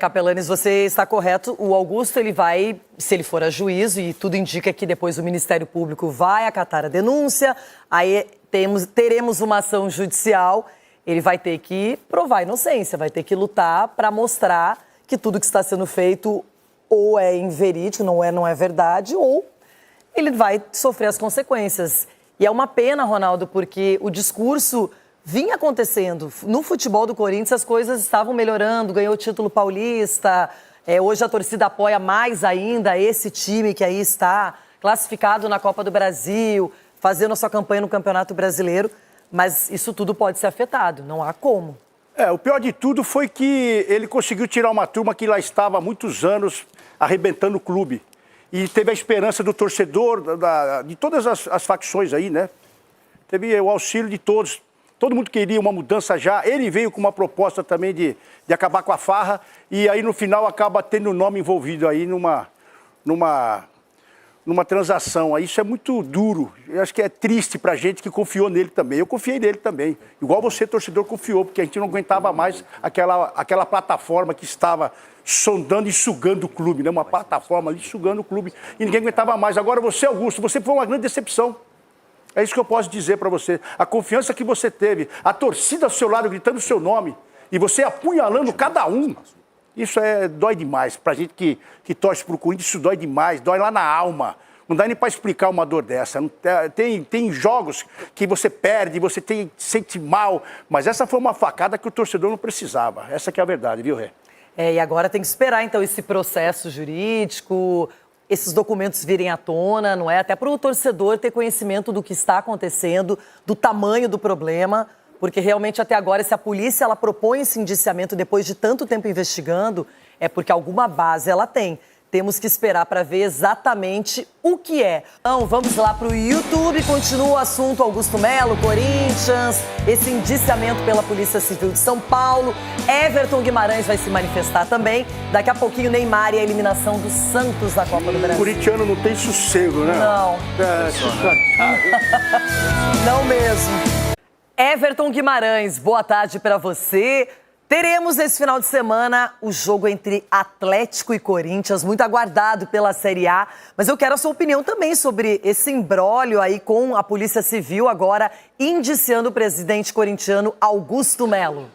Capelanes, você está correto. O Augusto, ele vai, se ele for a juízo, e tudo indica que depois o Ministério Público vai acatar a denúncia, aí teremos uma ação judicial, ele vai ter que provar a inocência, vai ter que lutar para mostrar que tudo que está sendo feito ou é inverídico, não é verdade, ou ele vai sofrer as consequências. E é uma pena, Ronaldo, porque o discurso vinha acontecendo. No futebol do Corinthians as coisas estavam melhorando, ganhou o título paulista, hoje a torcida apoia mais ainda esse time que aí está classificado na Copa do Brasil, fazendo a sua campanha no Campeonato Brasileiro, mas isso tudo pode ser afetado, não há como. O pior de tudo foi que ele conseguiu tirar uma turma que lá estava há muitos anos arrebentando o clube. E teve a esperança do torcedor, de todas as facções aí, né? Teve o auxílio de todos. todo mundo queria uma mudança já. Ele veio com uma proposta também de acabar com a farra, e aí no final acaba tendo o nome envolvido aí numa transação. Aí isso é muito duro. Eu acho que é triste pra gente que confiou nele também. Eu confiei nele também. Igual você, torcedor, confiou, porque a gente não aguentava mais aquela plataforma que estava sondando e sugando o clube, né? Uma plataforma ali sugando o clube e ninguém aguentava mais. Agora você, Augusto, você foi uma grande decepção. É isso que eu posso dizer para você. A confiança que você teve, a torcida ao seu lado gritando o seu nome e você apunhalando cada um, isso dói demais. Pra gente que torce pro Corinthians, isso dói demais, dói lá na alma. Não dá nem para explicar uma dor dessa. Tem jogos que você perde, você sente mal, mas essa foi uma facada que o torcedor não precisava. Essa que é a verdade, viu, Rê? E agora tem que esperar, então, esse processo jurídico, esses documentos virem à tona, não é? Até para o torcedor ter conhecimento do que está acontecendo, do tamanho do problema, porque realmente até agora, se a polícia ela propõe esse indiciamento depois de tanto tempo investigando, é porque alguma base ela tem. Temos que esperar para ver exatamente o que é. Então, vamos lá para o YouTube. Continua o assunto Augusto Melo, Corinthians, esse indiciamento pela Polícia Civil de São Paulo. Everton Guimarães vai se manifestar também. Daqui a pouquinho, Neymar e a eliminação do Santos da Copa do Brasil. O corintiano não tem sossego, né? Não. Não mesmo. Everton Guimarães, boa tarde para você. Teremos esse final de semana o jogo entre Atlético e Corinthians, muito aguardado pela Série A. Mas eu quero a sua opinião também sobre esse imbróglio aí com a Polícia Civil agora indiciando o presidente corintiano Augusto Melo.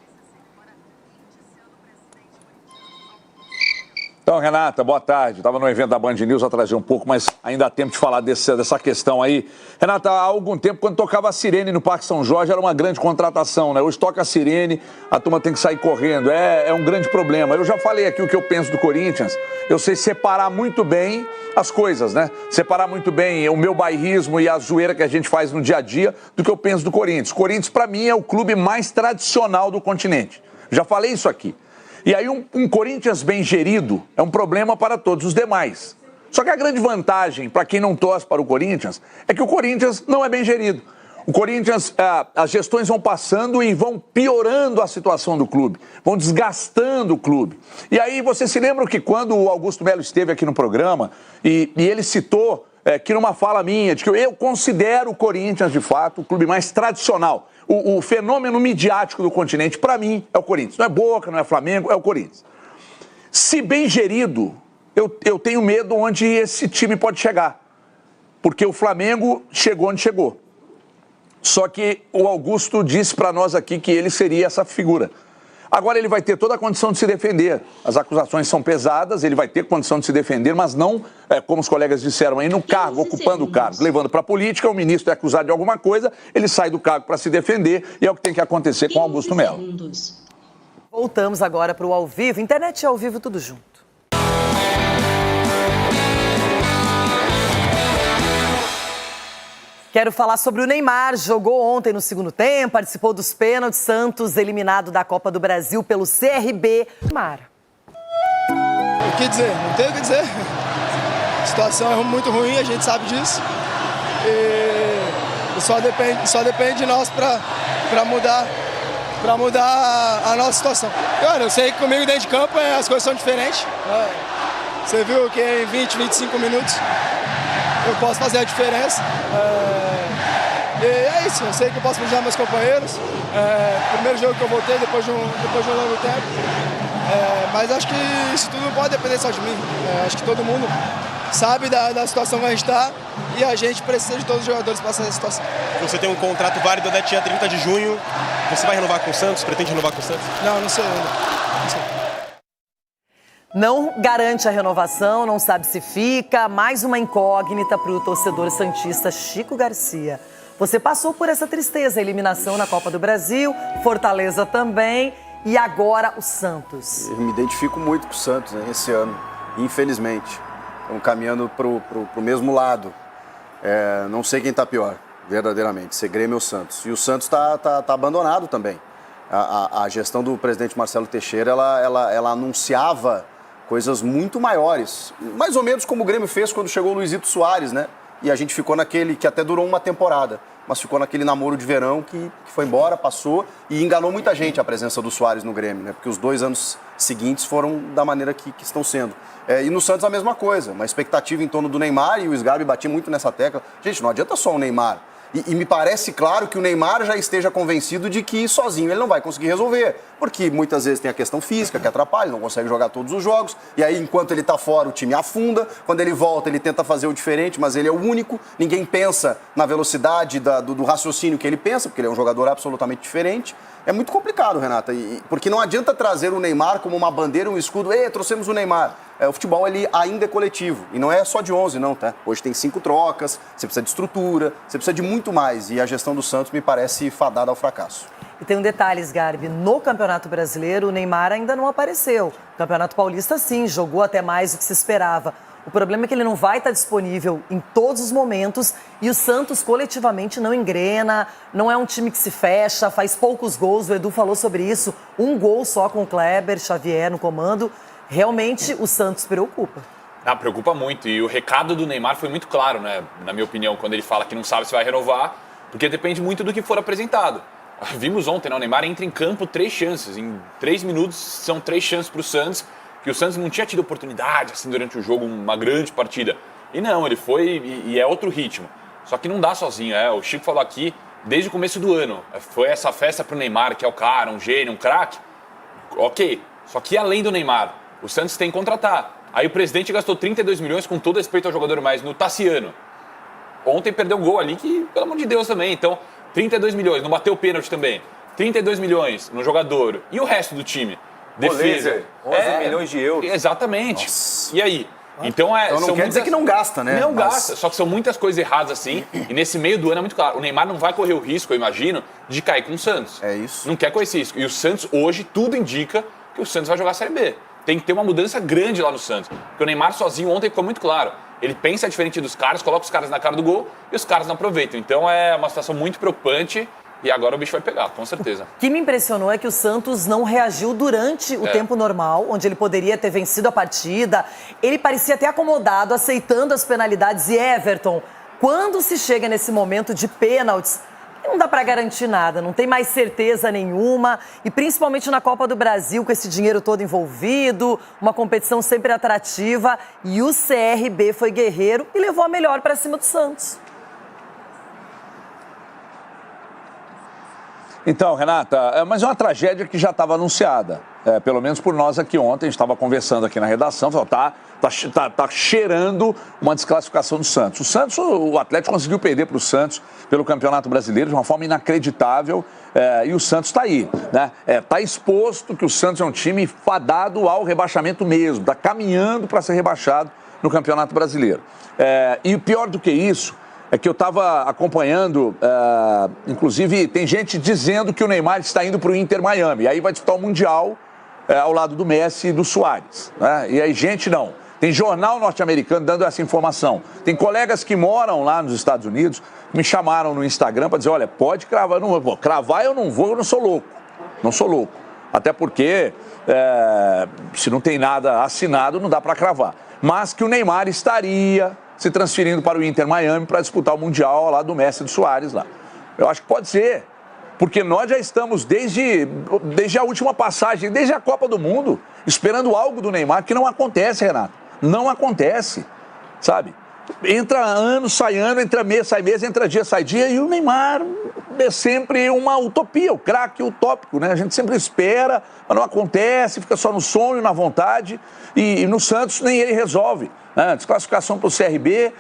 Então, Renata, boa tarde. Estava no evento da Band News, atrasei um pouco, mas ainda há tempo de falar dessa questão aí. Renata, há algum tempo, quando tocava a sirene no Parque São Jorge, era uma grande contratação, né? Hoje toca a sirene, a turma tem que sair correndo. É um grande problema. Eu já falei aqui o que eu penso do Corinthians. Eu sei separar muito bem as coisas, né? Separar muito bem o meu bairrismo e a zoeira que a gente faz no dia a dia do que eu penso do Corinthians. Corinthians, para mim, é o clube mais tradicional do continente. Já falei isso aqui. E aí um Corinthians bem gerido é um problema para todos os demais. Só que a grande vantagem para quem não torce para o Corinthians é que o Corinthians não é bem gerido. O Corinthians, as gestões vão passando e vão piorando a situação do clube, vão desgastando o clube. E aí você se lembra que quando o Augusto Melo esteve aqui no programa e ele citou que numa fala minha, de que eu considero o Corinthians, de fato, o clube mais tradicional. O fenômeno midiático do continente, para mim, é o Corinthians. Não é Boca, não é Flamengo, é o Corinthians. Se bem gerido, eu tenho medo onde esse time pode chegar. Porque o Flamengo chegou onde chegou. Só que o Augusto disse para nós aqui que ele seria essa figura. Agora ele vai ter toda a condição de se defender. As acusações são pesadas, ele vai ter condição de se defender, mas não, como os colegas disseram aí, no cargo, ocupando o cargo. Levando para a política, o ministro é acusado de alguma coisa, ele sai do cargo para se defender, e é o que tem que acontecer com Augusto Melo. Voltamos agora para o ao vivo. Internet e ao vivo, tudo junto. Quero falar sobre o Neymar, jogou ontem no segundo tempo, participou dos pênaltis, Santos eliminado da Copa do Brasil pelo CRB. Neymar. O que dizer? Não tenho o que dizer. A situação é muito ruim, a gente sabe disso. E só depende de nós para mudar a nossa situação. Cara, eu sei que comigo dentro de campo as coisas são diferentes. Você viu que em 20, 25 minutos eu posso fazer a diferença. E é isso, eu sei que eu posso ajudar meus companheiros. Primeiro jogo que eu voltei, depois de um longo tempo. Mas acho que isso tudo não pode depender só de mim. Acho que todo mundo sabe da situação que a gente está e a gente precisa de todos os jogadores para essa situação. Você tem um contrato válido até dia 30 de junho. Você vai renovar com o Santos? Pretende renovar com o Santos? Não sei ainda. Não sei. Não garante a renovação, não sabe se fica. Mais uma incógnita para o torcedor santista Chico Garcia. Você passou por essa tristeza, a eliminação na Copa do Brasil, Fortaleza também, e agora o Santos. Eu me identifico muito com o Santos, né, esse ano, infelizmente. Estamos caminhando para o mesmo lado. Não sei quem está pior, verdadeiramente, se Grêmio ou Santos. E o Santos está abandonado também. A gestão do presidente Marcelo Teixeira, ela anunciava coisas muito maiores. Mais ou menos como o Grêmio fez quando chegou o Luizito Soares, né? e a gente ficou naquele que até durou uma temporada, mas ficou naquele namoro de verão que foi embora, passou, e enganou muita gente a presença do Suárez no Grêmio, né? Porque os 2 anos seguintes foram da maneira que estão sendo. E no Santos a mesma coisa, uma expectativa em torno do Neymar, e o Sgarbi batia muito nessa tecla. Gente, não adianta só o Neymar. E me parece claro que o Neymar já esteja convencido de que sozinho ele não vai conseguir resolver. Porque muitas vezes tem a questão física que atrapalha, ele não consegue jogar todos os jogos. E aí, enquanto ele está fora, o time afunda. Quando ele volta, ele tenta fazer o diferente, mas ele é o único. Ninguém pensa na velocidade do raciocínio que ele pensa, porque ele é um jogador absolutamente diferente. É muito complicado, Renata, porque não adianta trazer o Neymar como uma bandeira, um escudo. Trouxemos o Neymar. O futebol ele ainda é coletivo, e não é só de 11 não, tá? Hoje tem 5 trocas, você precisa de estrutura, você precisa de muito mais, e a gestão do Santos me parece fadada ao fracasso. E tem um detalhe, Sgarbi, no Campeonato Brasileiro o Neymar ainda não apareceu. O Campeonato Paulista sim, jogou até mais do que se esperava. O problema é que ele não vai estar disponível em todos os momentos e o Santos coletivamente não engrena, não é um time que se fecha, faz poucos gols, o Edu falou sobre isso, 1 gol só com o Kleber Xavier no comando. Realmente o Santos preocupa. Preocupa muito, e o recado do Neymar foi muito claro, né? Na minha opinião, quando ele fala que não sabe se vai renovar, porque depende muito do que for apresentado. Vimos ontem, né? O Neymar entra em campo 3 chances, em 3 minutos são 3 chances para o Santos, que o Santos não tinha tido oportunidade assim durante o jogo, uma grande partida. E não, ele foi e é outro ritmo. Só que não dá sozinho, o Chico falou aqui desde o começo do ano. Foi essa festa pro Neymar, que é o cara, um gênio, um craque. Ok, só que além do Neymar, o Santos tem que contratar. Aí o presidente gastou 32 milhões, com todo respeito ao jogador, mais no Tassiano. Ontem perdeu um gol ali que, pelo amor de Deus, também. Então, 32 milhões, não bateu o pênalti também. 32 milhões no jogador. E o resto do time? Defesa. 11 milhões de euros. Exatamente. Nossa. E aí? Então não quer dizer que não gasta, né? Não gasta, só que são muitas coisas erradas assim, e nesse meio do ano é muito claro. O Neymar não vai correr o risco, eu imagino, de cair com o Santos. É isso. Não quer correr esse risco. E o Santos, hoje, tudo indica que o Santos vai jogar a Série B. Tem que ter uma mudança grande lá no Santos. Porque o Neymar sozinho ontem ficou muito claro. Ele pensa diferente dos caras, coloca os caras na cara do gol e os caras não aproveitam. Então é uma situação muito preocupante. E agora o bicho vai pegar, com certeza. O que me impressionou é que o Santos não reagiu durante o tempo normal, onde ele poderia ter vencido a partida. Ele parecia até acomodado, aceitando as penalidades. E Everton, quando se chega nesse momento de pênaltis, não dá para garantir nada, não tem mais certeza nenhuma. E principalmente na Copa do Brasil, com esse dinheiro todo envolvido, uma competição sempre atrativa. E o CRB foi guerreiro e levou a melhor para cima do Santos. Então, Renata, mas é uma tragédia que já estava anunciada. Pelo menos por nós aqui ontem, a gente estava conversando aqui na redação, falou, tá cheirando uma desclassificação do Santos. O Atlético conseguiu perder para o Santos pelo Campeonato Brasileiro de uma forma inacreditável, e o Santos está aí, né? Está exposto que o Santos é um time fadado ao rebaixamento mesmo, está caminhando para ser rebaixado no Campeonato Brasileiro. E pior do que isso, é que eu estava acompanhando, inclusive tem gente dizendo que o Neymar está indo para o Inter Miami, e aí vai disputar o Mundial ao lado do Messi e do Suárez, né? E aí gente não. Tem jornal norte-americano dando essa informação. Tem colegas que moram lá nos Estados Unidos que me chamaram no Instagram para dizer, olha, pode cravar, eu não vou. Cravar eu não vou, eu não sou louco. Não sou louco. Até porque se não tem nada assinado, não dá para cravar. Mas que o Neymar estaria se transferindo para o Inter Miami para disputar o Mundial lá do Messi e do Suárez lá. Eu acho que pode ser, porque nós já estamos desde a última passagem, desde a Copa do Mundo, esperando algo do Neymar, que não acontece, Renato. Não acontece, sabe? Entra ano, sai ano, entra mês, sai mês, entra dia, sai dia, e o Neymar é sempre uma utopia, o craque utópico, né? A gente sempre espera, mas não acontece, fica só no sonho, na vontade, e no Santos nem ele resolve. Desclassificação para o CRB,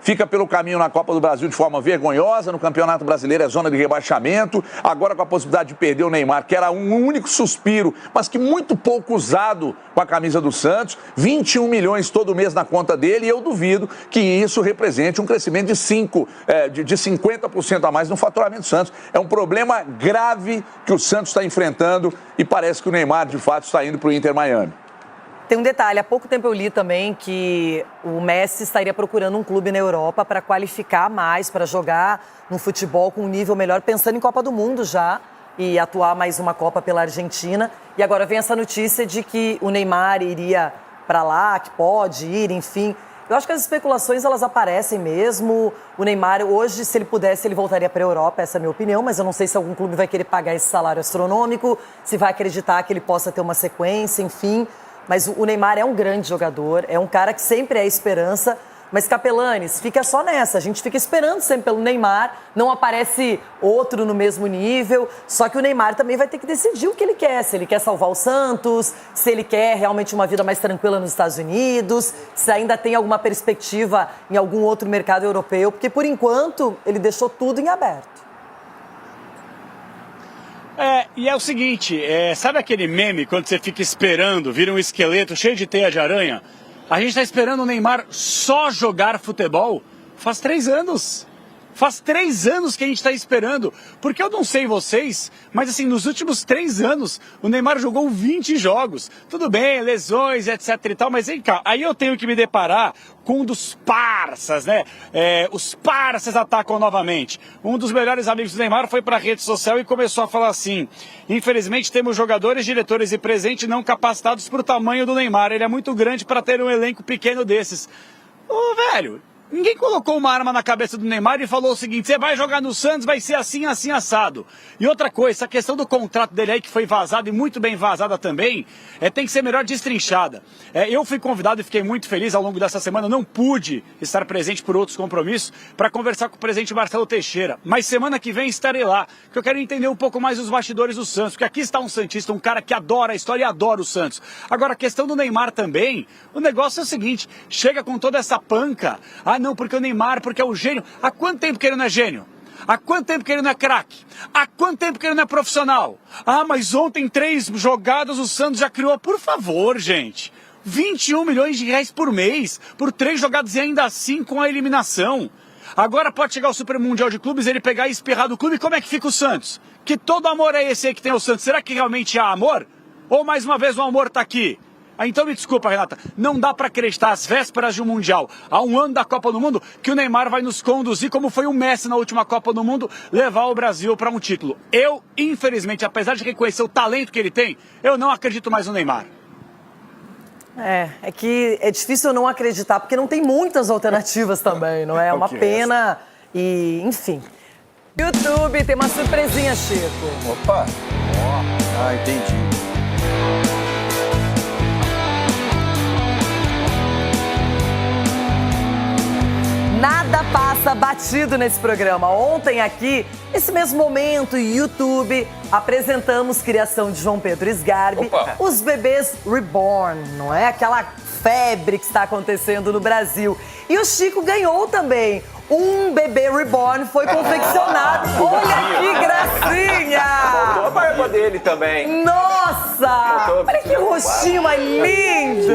fica pelo caminho na Copa do Brasil de forma vergonhosa, no Campeonato Brasileiro é zona de rebaixamento, agora com a possibilidade de perder o Neymar, que era um único suspiro, mas que muito pouco usado com a camisa do Santos, 21 milhões todo mês na conta dele, e eu duvido que isso represente um crescimento de 50% a mais no faturamento do Santos. É um problema grave que o Santos está enfrentando e parece que o Neymar, de fato, está indo para o Inter Miami. Tem um detalhe, há pouco tempo eu li também que o Messi estaria procurando um clube na Europa para qualificar mais, para jogar no futebol com um nível melhor, pensando em Copa do Mundo já e atuar mais uma Copa pela Argentina. E agora vem essa notícia de que o Neymar iria para lá, que pode ir, enfim. Eu acho que as especulações, elas aparecem mesmo. O Neymar, hoje, se ele pudesse, ele voltaria para a Europa, essa é a minha opinião, mas eu não sei se algum clube vai querer pagar esse salário astronômico, se vai acreditar que ele possa ter uma sequência, enfim. Mas o Neymar é um grande jogador, é um cara que sempre é esperança. Mas, Capelanes, fica só nessa. A gente fica esperando sempre pelo Neymar, não aparece outro no mesmo nível. Só que o Neymar também vai ter que decidir o que ele quer. Se ele quer salvar o Santos, se ele quer realmente uma vida mais tranquila nos Estados Unidos, se ainda tem alguma perspectiva em algum outro mercado europeu. Porque, por enquanto, ele deixou tudo em aberto. E é o seguinte, sabe aquele meme quando você fica esperando, vira um esqueleto cheio de teia de aranha? A gente está esperando o Neymar só jogar futebol faz 3 anos. Faz 3 anos que a gente está esperando. Porque eu não sei vocês, mas assim, nos últimos 3 anos, o Neymar jogou 20 jogos. Tudo bem, lesões, etc e tal, mas vem cá, aí eu tenho que me deparar com um dos parças, né? Os parças atacam novamente. Um dos melhores amigos do Neymar foi para a rede social e começou a falar assim: infelizmente temos jogadores, diretores e presentes não capacitados para o tamanho do Neymar. Ele é muito grande para ter um elenco pequeno desses. Ô, velho, ninguém colocou uma arma na cabeça do Neymar e falou o seguinte: você vai jogar no Santos, vai ser assim, assim, assado. E outra coisa, essa questão do contrato dele aí, que foi vazado e muito bem vazada também, tem que ser melhor destrinchada. Eu fui convidado e fiquei muito feliz ao longo dessa semana, não pude estar presente por outros compromissos, para conversar com o presidente Marcelo Teixeira. Mas semana que vem estarei lá, que eu quero entender um pouco mais os bastidores do Santos, porque aqui está um santista, um cara que adora a história e adora o Santos. Agora, a questão do Neymar também, o negócio é o seguinte: chega com toda essa panca, não, porque o Neymar, porque é o gênio. Há quanto tempo que ele não é gênio? Há quanto tempo que ele não é craque? Há quanto tempo que ele não é profissional? Mas ontem 3 jogadas o Santos já criou. Por favor, gente. 21 milhões de reais por mês, por 3 jogadas e ainda assim com a eliminação. Agora pode chegar o Super Mundial de Clubes, ele pegar e espirrar do clube. Como é que fica o Santos? Que todo amor é esse aí que tem o Santos? Será que realmente há amor? Ou mais uma vez o amor está aqui? Então me desculpa, Renata, não dá para acreditar às vésperas de um Mundial, há 1 ano da Copa do Mundo, que o Neymar vai nos conduzir, como foi o Messi na última Copa do Mundo, levar o Brasil para um título. Eu, infelizmente, apesar de reconhecer o talento que ele tem, eu não acredito mais no Neymar. É que é difícil eu não acreditar, porque não tem muitas alternativas também, não é? É uma pena e, enfim. YouTube, tem uma surpresinha, Chico. Opa! Entendi. Nada passa batido nesse programa. Ontem aqui, nesse mesmo momento, YouTube, apresentamos criação de João Pedro Sgarbi, os bebês Reborn, não é? Aquela febre que está acontecendo no Brasil. E o Chico ganhou também. Um bebê Reborn foi confeccionado. Olha que gracinha! Faltou a barba dele também. Nossa! Olha que rostinho mais lindo!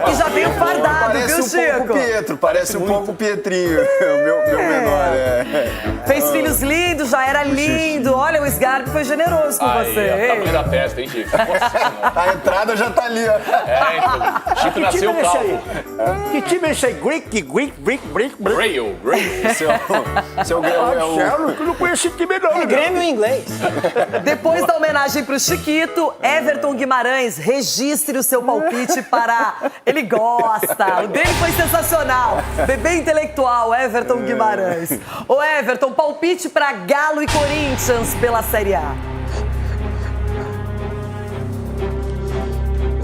E já veio fardado, viu, Chico? Parece um pouco o Pietrinho, meu menor. Fez filhos lindos, já era lindo. Olha, o Sgarbi foi generoso com você. Tá abrindo a testa, hein, Chico? A entrada já tá ali, ó. Então, Chico nasceu calvo. Que time é esse aí? Greek? Grail. Seu eu não conheço esse time não. É Grêmio em inglês. Depois da homenagem pro Chiquito, Everton Guimarães, registre o seu palpite para... Ele gosta. O dele foi sensacional. Bebê intelectual, Everton Guimarães. Ô Everton, palpite para Galo e Corinthians pela Série A.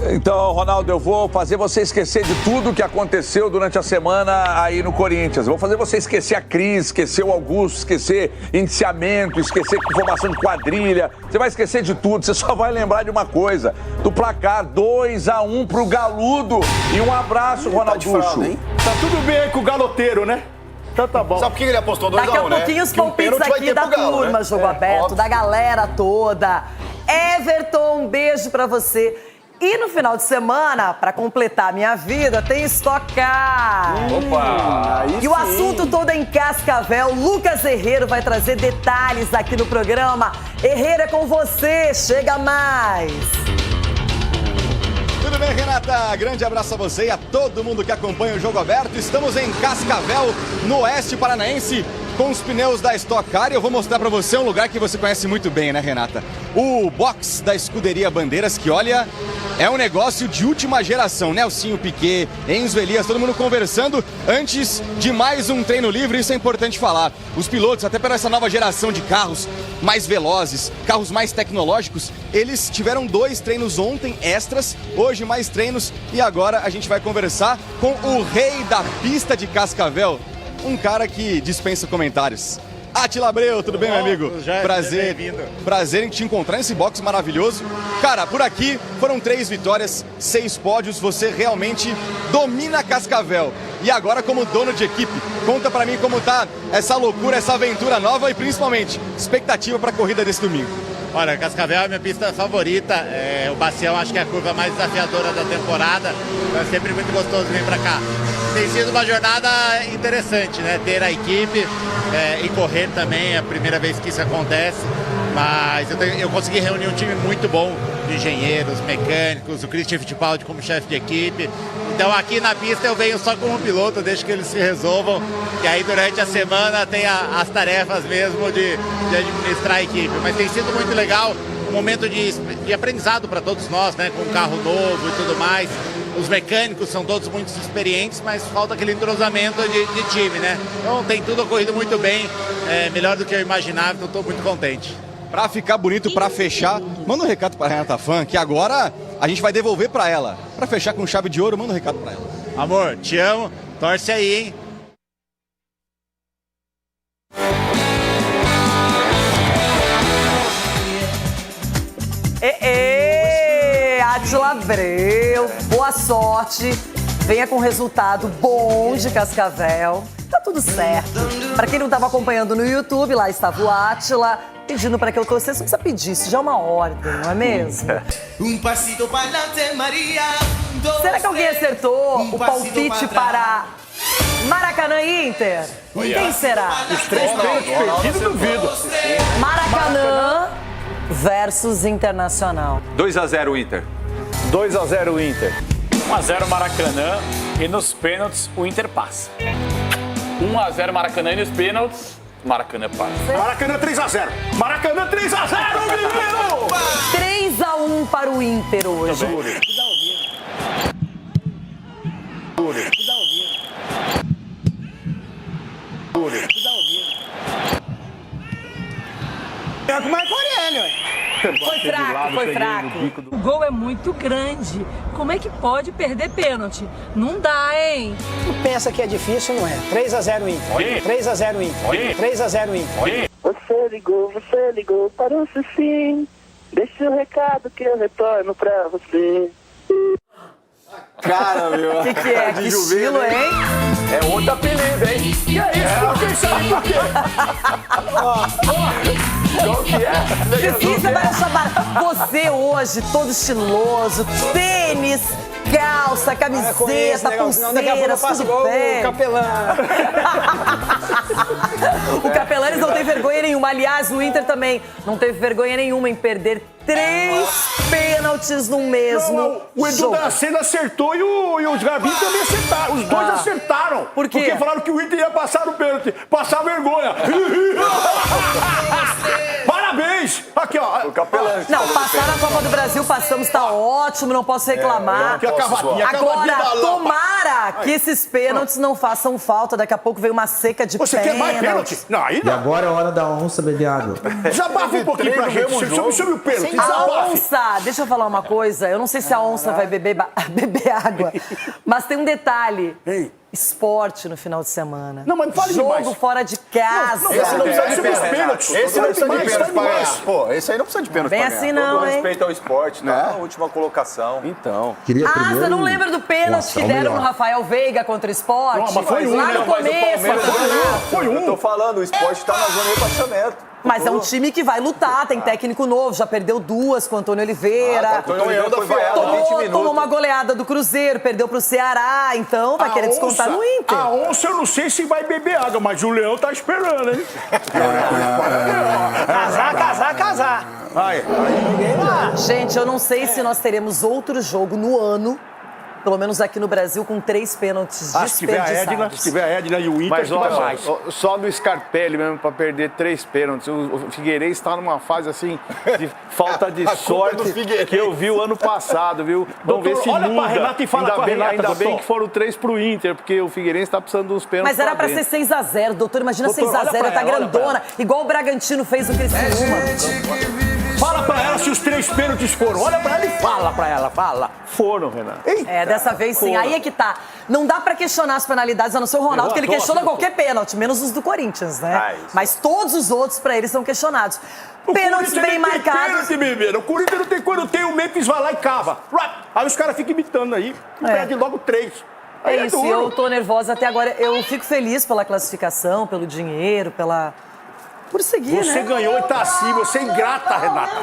Então, Ronaldo, eu vou fazer você esquecer de tudo que aconteceu durante a semana aí no Corinthians. Vou fazer você esquecer a Cris, esquecer o Augusto, esquecer indiciamento, esquecer formação de quadrilha. Você vai esquecer de tudo, você só vai lembrar de uma coisa. Do placar 2-1 pro Galudo. E um abraço, Ronaldo. Tá tudo bem aí com o galoteiro, né? Então tá bom. Sabe por que ele apostou 2-1, né? Daqui a pouquinho os palpites aqui da turma, Jogo Aberto, da galera toda. Everton, um beijo pra você. E no final de semana, para completar a minha vida, tem Stock Car. Opa! E o assunto todo é em Cascavel. Lucas Herrero vai trazer detalhes aqui no programa. Herrero, é com você. Chega mais. Tudo bem, Renata? Grande abraço a você e a todo mundo que acompanha o Jogo Aberto. Estamos em Cascavel, no oeste paranaense, com os pneus da Stock Car e eu vou mostrar para você um lugar que você conhece muito bem, né, Renata? O box da Escuderia Bandeiras, que olha, é um negócio de última geração. Nelsinho Piquet, Enzo Elias, todo mundo conversando antes de mais um treino livre, isso é importante falar. Os pilotos, até para essa nova geração de carros mais velozes, carros mais tecnológicos, eles tiveram 2 treinos ontem, extras, hoje mais treinos e agora a gente vai conversar com o rei da pista de Cascavel, um cara que dispensa comentários. Átila Abreu, tudo bem, meu amigo? Prazer em te encontrar nesse box maravilhoso. Cara, por aqui foram 3 vitórias, 6 pódios, você realmente domina Cascavel. E agora, como dono de equipe, conta pra mim como tá essa loucura, essa aventura nova e principalmente, expectativa pra corrida desse domingo. Olha, Cascavel é minha pista favorita, o Bacião acho que é a curva mais desafiadora da temporada, então é sempre muito gostoso vir pra cá. Tem sido uma jornada interessante, né? Ter a equipe e correr também, é a primeira vez que isso acontece, mas eu consegui reunir um time muito bom de engenheiros, mecânicos, o Christian Fittipaldi como chefe de equipe. Então aqui na pista eu venho só como piloto, deixo que eles se resolvam, e aí durante a semana tem as tarefas mesmo de administrar a equipe. Mas tem sido muito legal, um momento de aprendizado para todos nós, né? Com um carro novo e tudo mais. Os mecânicos são todos muito experientes, mas falta aquele entrosamento de time, né? Então tem tudo ocorrido muito bem, melhor do que eu imaginava, então estou muito contente. Pra ficar bonito, pra fechar, manda um recado pra Renata Fã, que agora a gente vai devolver pra ela. Pra fechar com chave de ouro, manda um recado pra ela. Amor, te amo, torce aí, hein? Átila Abreu, boa sorte. Venha com resultado bom de Cascavel. Tá tudo certo. Pra quem não tava acompanhando no YouTube, lá estava o Átila pedindo pra que eu torcesse. Não precisa pedir, isso já é uma ordem, não é mesmo? Será que alguém acertou o palpite para Maracanã e Inter? Quem será? Os 3 pênaltis perdidos, duvido. Maracanã versus Internacional. 2-0 Inter. 2-0 Inter. 1-0 Maracanã e nos pênaltis o Inter passa. 1-0 Maracanã e nos pênaltis, Maracanã passa. Maracanã 3-0. Maracanã 3-0, menino! 3-1 para o Inter hoje. Foi fraco. O gol é muito grande. Como é que pode perder pênalti? Não dá, hein? Pensa que é difícil, não é? 3-0 Inter. 3-0 Inter. 3-0 Inter. Você ligou para o sim. Deixa o recado que eu retorno pra você. Cara, meu. O que é? Que estilo, hein? É outro apelido, hein? Que é isso? Quem sabe por quê? Qual que é? Difícil, vai chamar você hoje, todo estiloso, tênis, calça, camiseta, pulseiras, tudo bem. O Capelã. O Capelã, eles não tem vergonha nenhuma. Aliás, o Inter também não teve vergonha nenhuma em perder 3 pênaltis no mesmo O Edu jogo. da Cena acertou e os Gabi também acertaram. Os dois acertaram. Por quê? Porque falaram que o Inter ia passar no pênalti. Passar vergonha. Parabéns. Aqui, ó. O Capelã. Não, passar na Copa do Brasil, passamos, tá ótimo, não posso reclamar. A cavadinha Agora, tomara que esses pênaltis não façam falta. Daqui a pouco vem uma seca de Você quer mais pênalti? Não, aí não. E agora é hora da onça beber água. Desabafa um pouquinho pra gente. Sobre o pênalti. A onça, deixa eu falar uma coisa. Eu não sei se a onça vai beber água, mas tem um detalhe. Esporte no final de semana. Não, mas fale Jogo demais. fora de casa. Esse não precisa de pênalti. Esse não precisa de pênalti pra ganhar. Pô, esse aí não precisa de pênalti pra Bem ganhar. assim não, hein? Respeito ao esporte, tá? Na última colocação. Então. Você não lembra do pênalti que deram no Rafael Veiga contra o Esporte? Não, mas foi um, lá no começo. Foi um. Eu tô falando, o esporte tá na zona de rebaixamento. Mas é um time que vai lutar, tem técnico novo, já perdeu 2 com o Antônio Oliveira. Tomou uma goleada do Cruzeiro, perdeu pro Ceará, então vai querer descontar no Inter. A onça eu não sei se vai beber água, mas o Leão tá esperando, hein? Casar. Vai. Gente, eu não sei se nós teremos outro jogo no ano pelo menos aqui no Brasil, com 3 pênaltis Se tiver a Edna e o Inter, mas vai olha, mais. só do Scarpelli mesmo para perder 3 pênaltis. O Figueirense está numa fase assim de falta de sorte que eu vi o ano passado, viu? Vamos ver se olha muda. pra Renata e fala com a Renata, ainda bem doutor. que foram 3 pro Inter, porque o Figueirense está precisando de uns pênaltis. Mas era pra ser 6-0, doutor. Imagina Doutor, 6-0, tá grandona. Igual o Bragantino fez o Criciúma. Fala pra ela se os 3 pênaltis foram. Olha pra ela e fala pra ela, fala. Foram, Renato. Dessa vez sim. Aí é que tá. Não dá pra questionar as penalidades, a não ser o Ronaldo, que ele questiona qualquer pênalti, menos os do Corinthians, né? Mas todos os outros, pra eles, são questionados. Pênaltis bem marcados. O Corinthians não tem quando tem, o Memphis vai lá e cava. Aí os caras ficam imitando aí. Perde logo 3. É isso, e eu tô nervosa até agora. Eu fico feliz pela classificação, pelo dinheiro, por seguir, Você ganhou e tá assim, você é ingrata, Renata.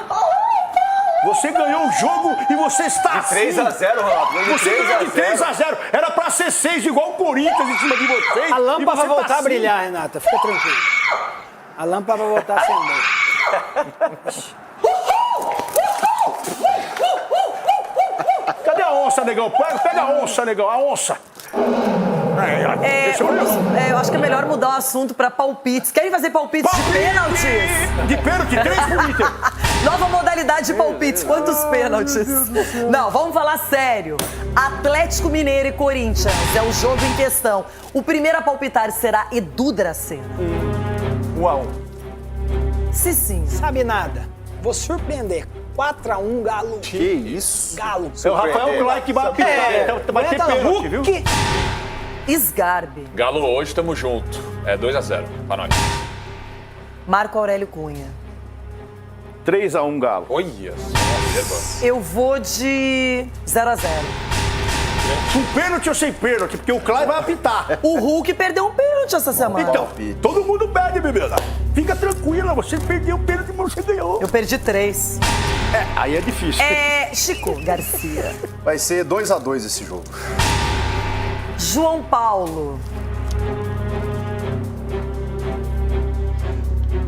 Você ganhou o jogo e você está assim. 3-0, Ronaldo. Você ganhou de 3-0. Era pra ser 6, igual o Corinthians em cima de vocês. A lâmpada vai voltar tá a brilhar, Renata. Fica tranquilo. A lâmpada vai voltar a acender. Cadê a onça, negão? Pega a onça, negão. A onça. Eu acho que é melhor mudar o assunto pra palpites. Querem fazer palpites de pênaltis? De pênalti, 3 pro Inter. Nova modalidade de palpites. Quantos pênaltis? Não, vamos falar sério. Atlético Mineiro e Corinthians é o jogo em questão. O primeiro a palpitar será Edu Dracena. 1-1. Sim. Sabe nada. Vou surpreender. 4-1, Galo. Que isso? Galo. É o Rafael Clay que vai apitar. Então vai ter pênalti, viu? Sgarbi. Galo, hoje estamos junto. É 2-0 pra nós. Marco Aurélio Cunha. 3-1, Galo. Olha só, eu vou de 0-0. Com pênalti ou sem pênalti? Porque o Clay vai apitar. O Hulk perdeu um pênalti essa semana. Então, todo mundo perde, bebida. Fica tranquila, você perdeu o pênalti, mas você ganhou. Eu perdi 3. Aí é difícil. Chico Garcia. Vai ser 2-2 esse jogo. João Paulo.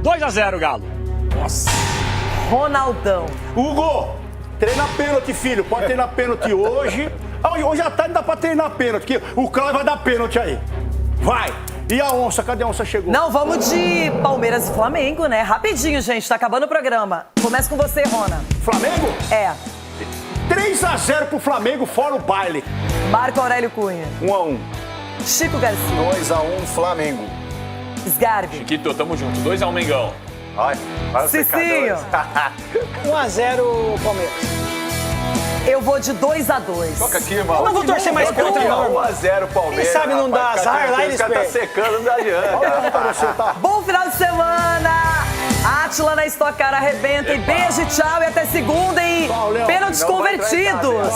2-0, Galo. Nossa. Ronaldão. Hugo, treina pênalti, filho. Pode treinar pênalti hoje. Hoje à tarde dá pra treinar pênalti, porque o Clay vai dar pênalti aí. Vai. E a onça? Cadê a onça? Chegou? Não, vamos de Palmeiras e Flamengo, né? Rapidinho, gente. Tá acabando o programa. Começa com você, Rona. Flamengo? 3-0 pro Flamengo, fora o baile. Marco Aurélio Cunha. 1-1. Chico Garcia. 2-1 Flamengo. Sgarbi. Chiquito, tamo junto. 2-1 Mengão. Vai Cicinho. 1-0 Palmeiras. Eu vou de 2-2. Toca aqui, irmão. Eu não vou torcer mais contra, não. 1-0 Palmeiras. Quem sabe não dá azar, lá eles perdem. Os caras tá secando, não adianta. Bom final de semana. Átila na Stock Car arrebenta. E beijo, tchau e até segunda. E pênaltis convertidos.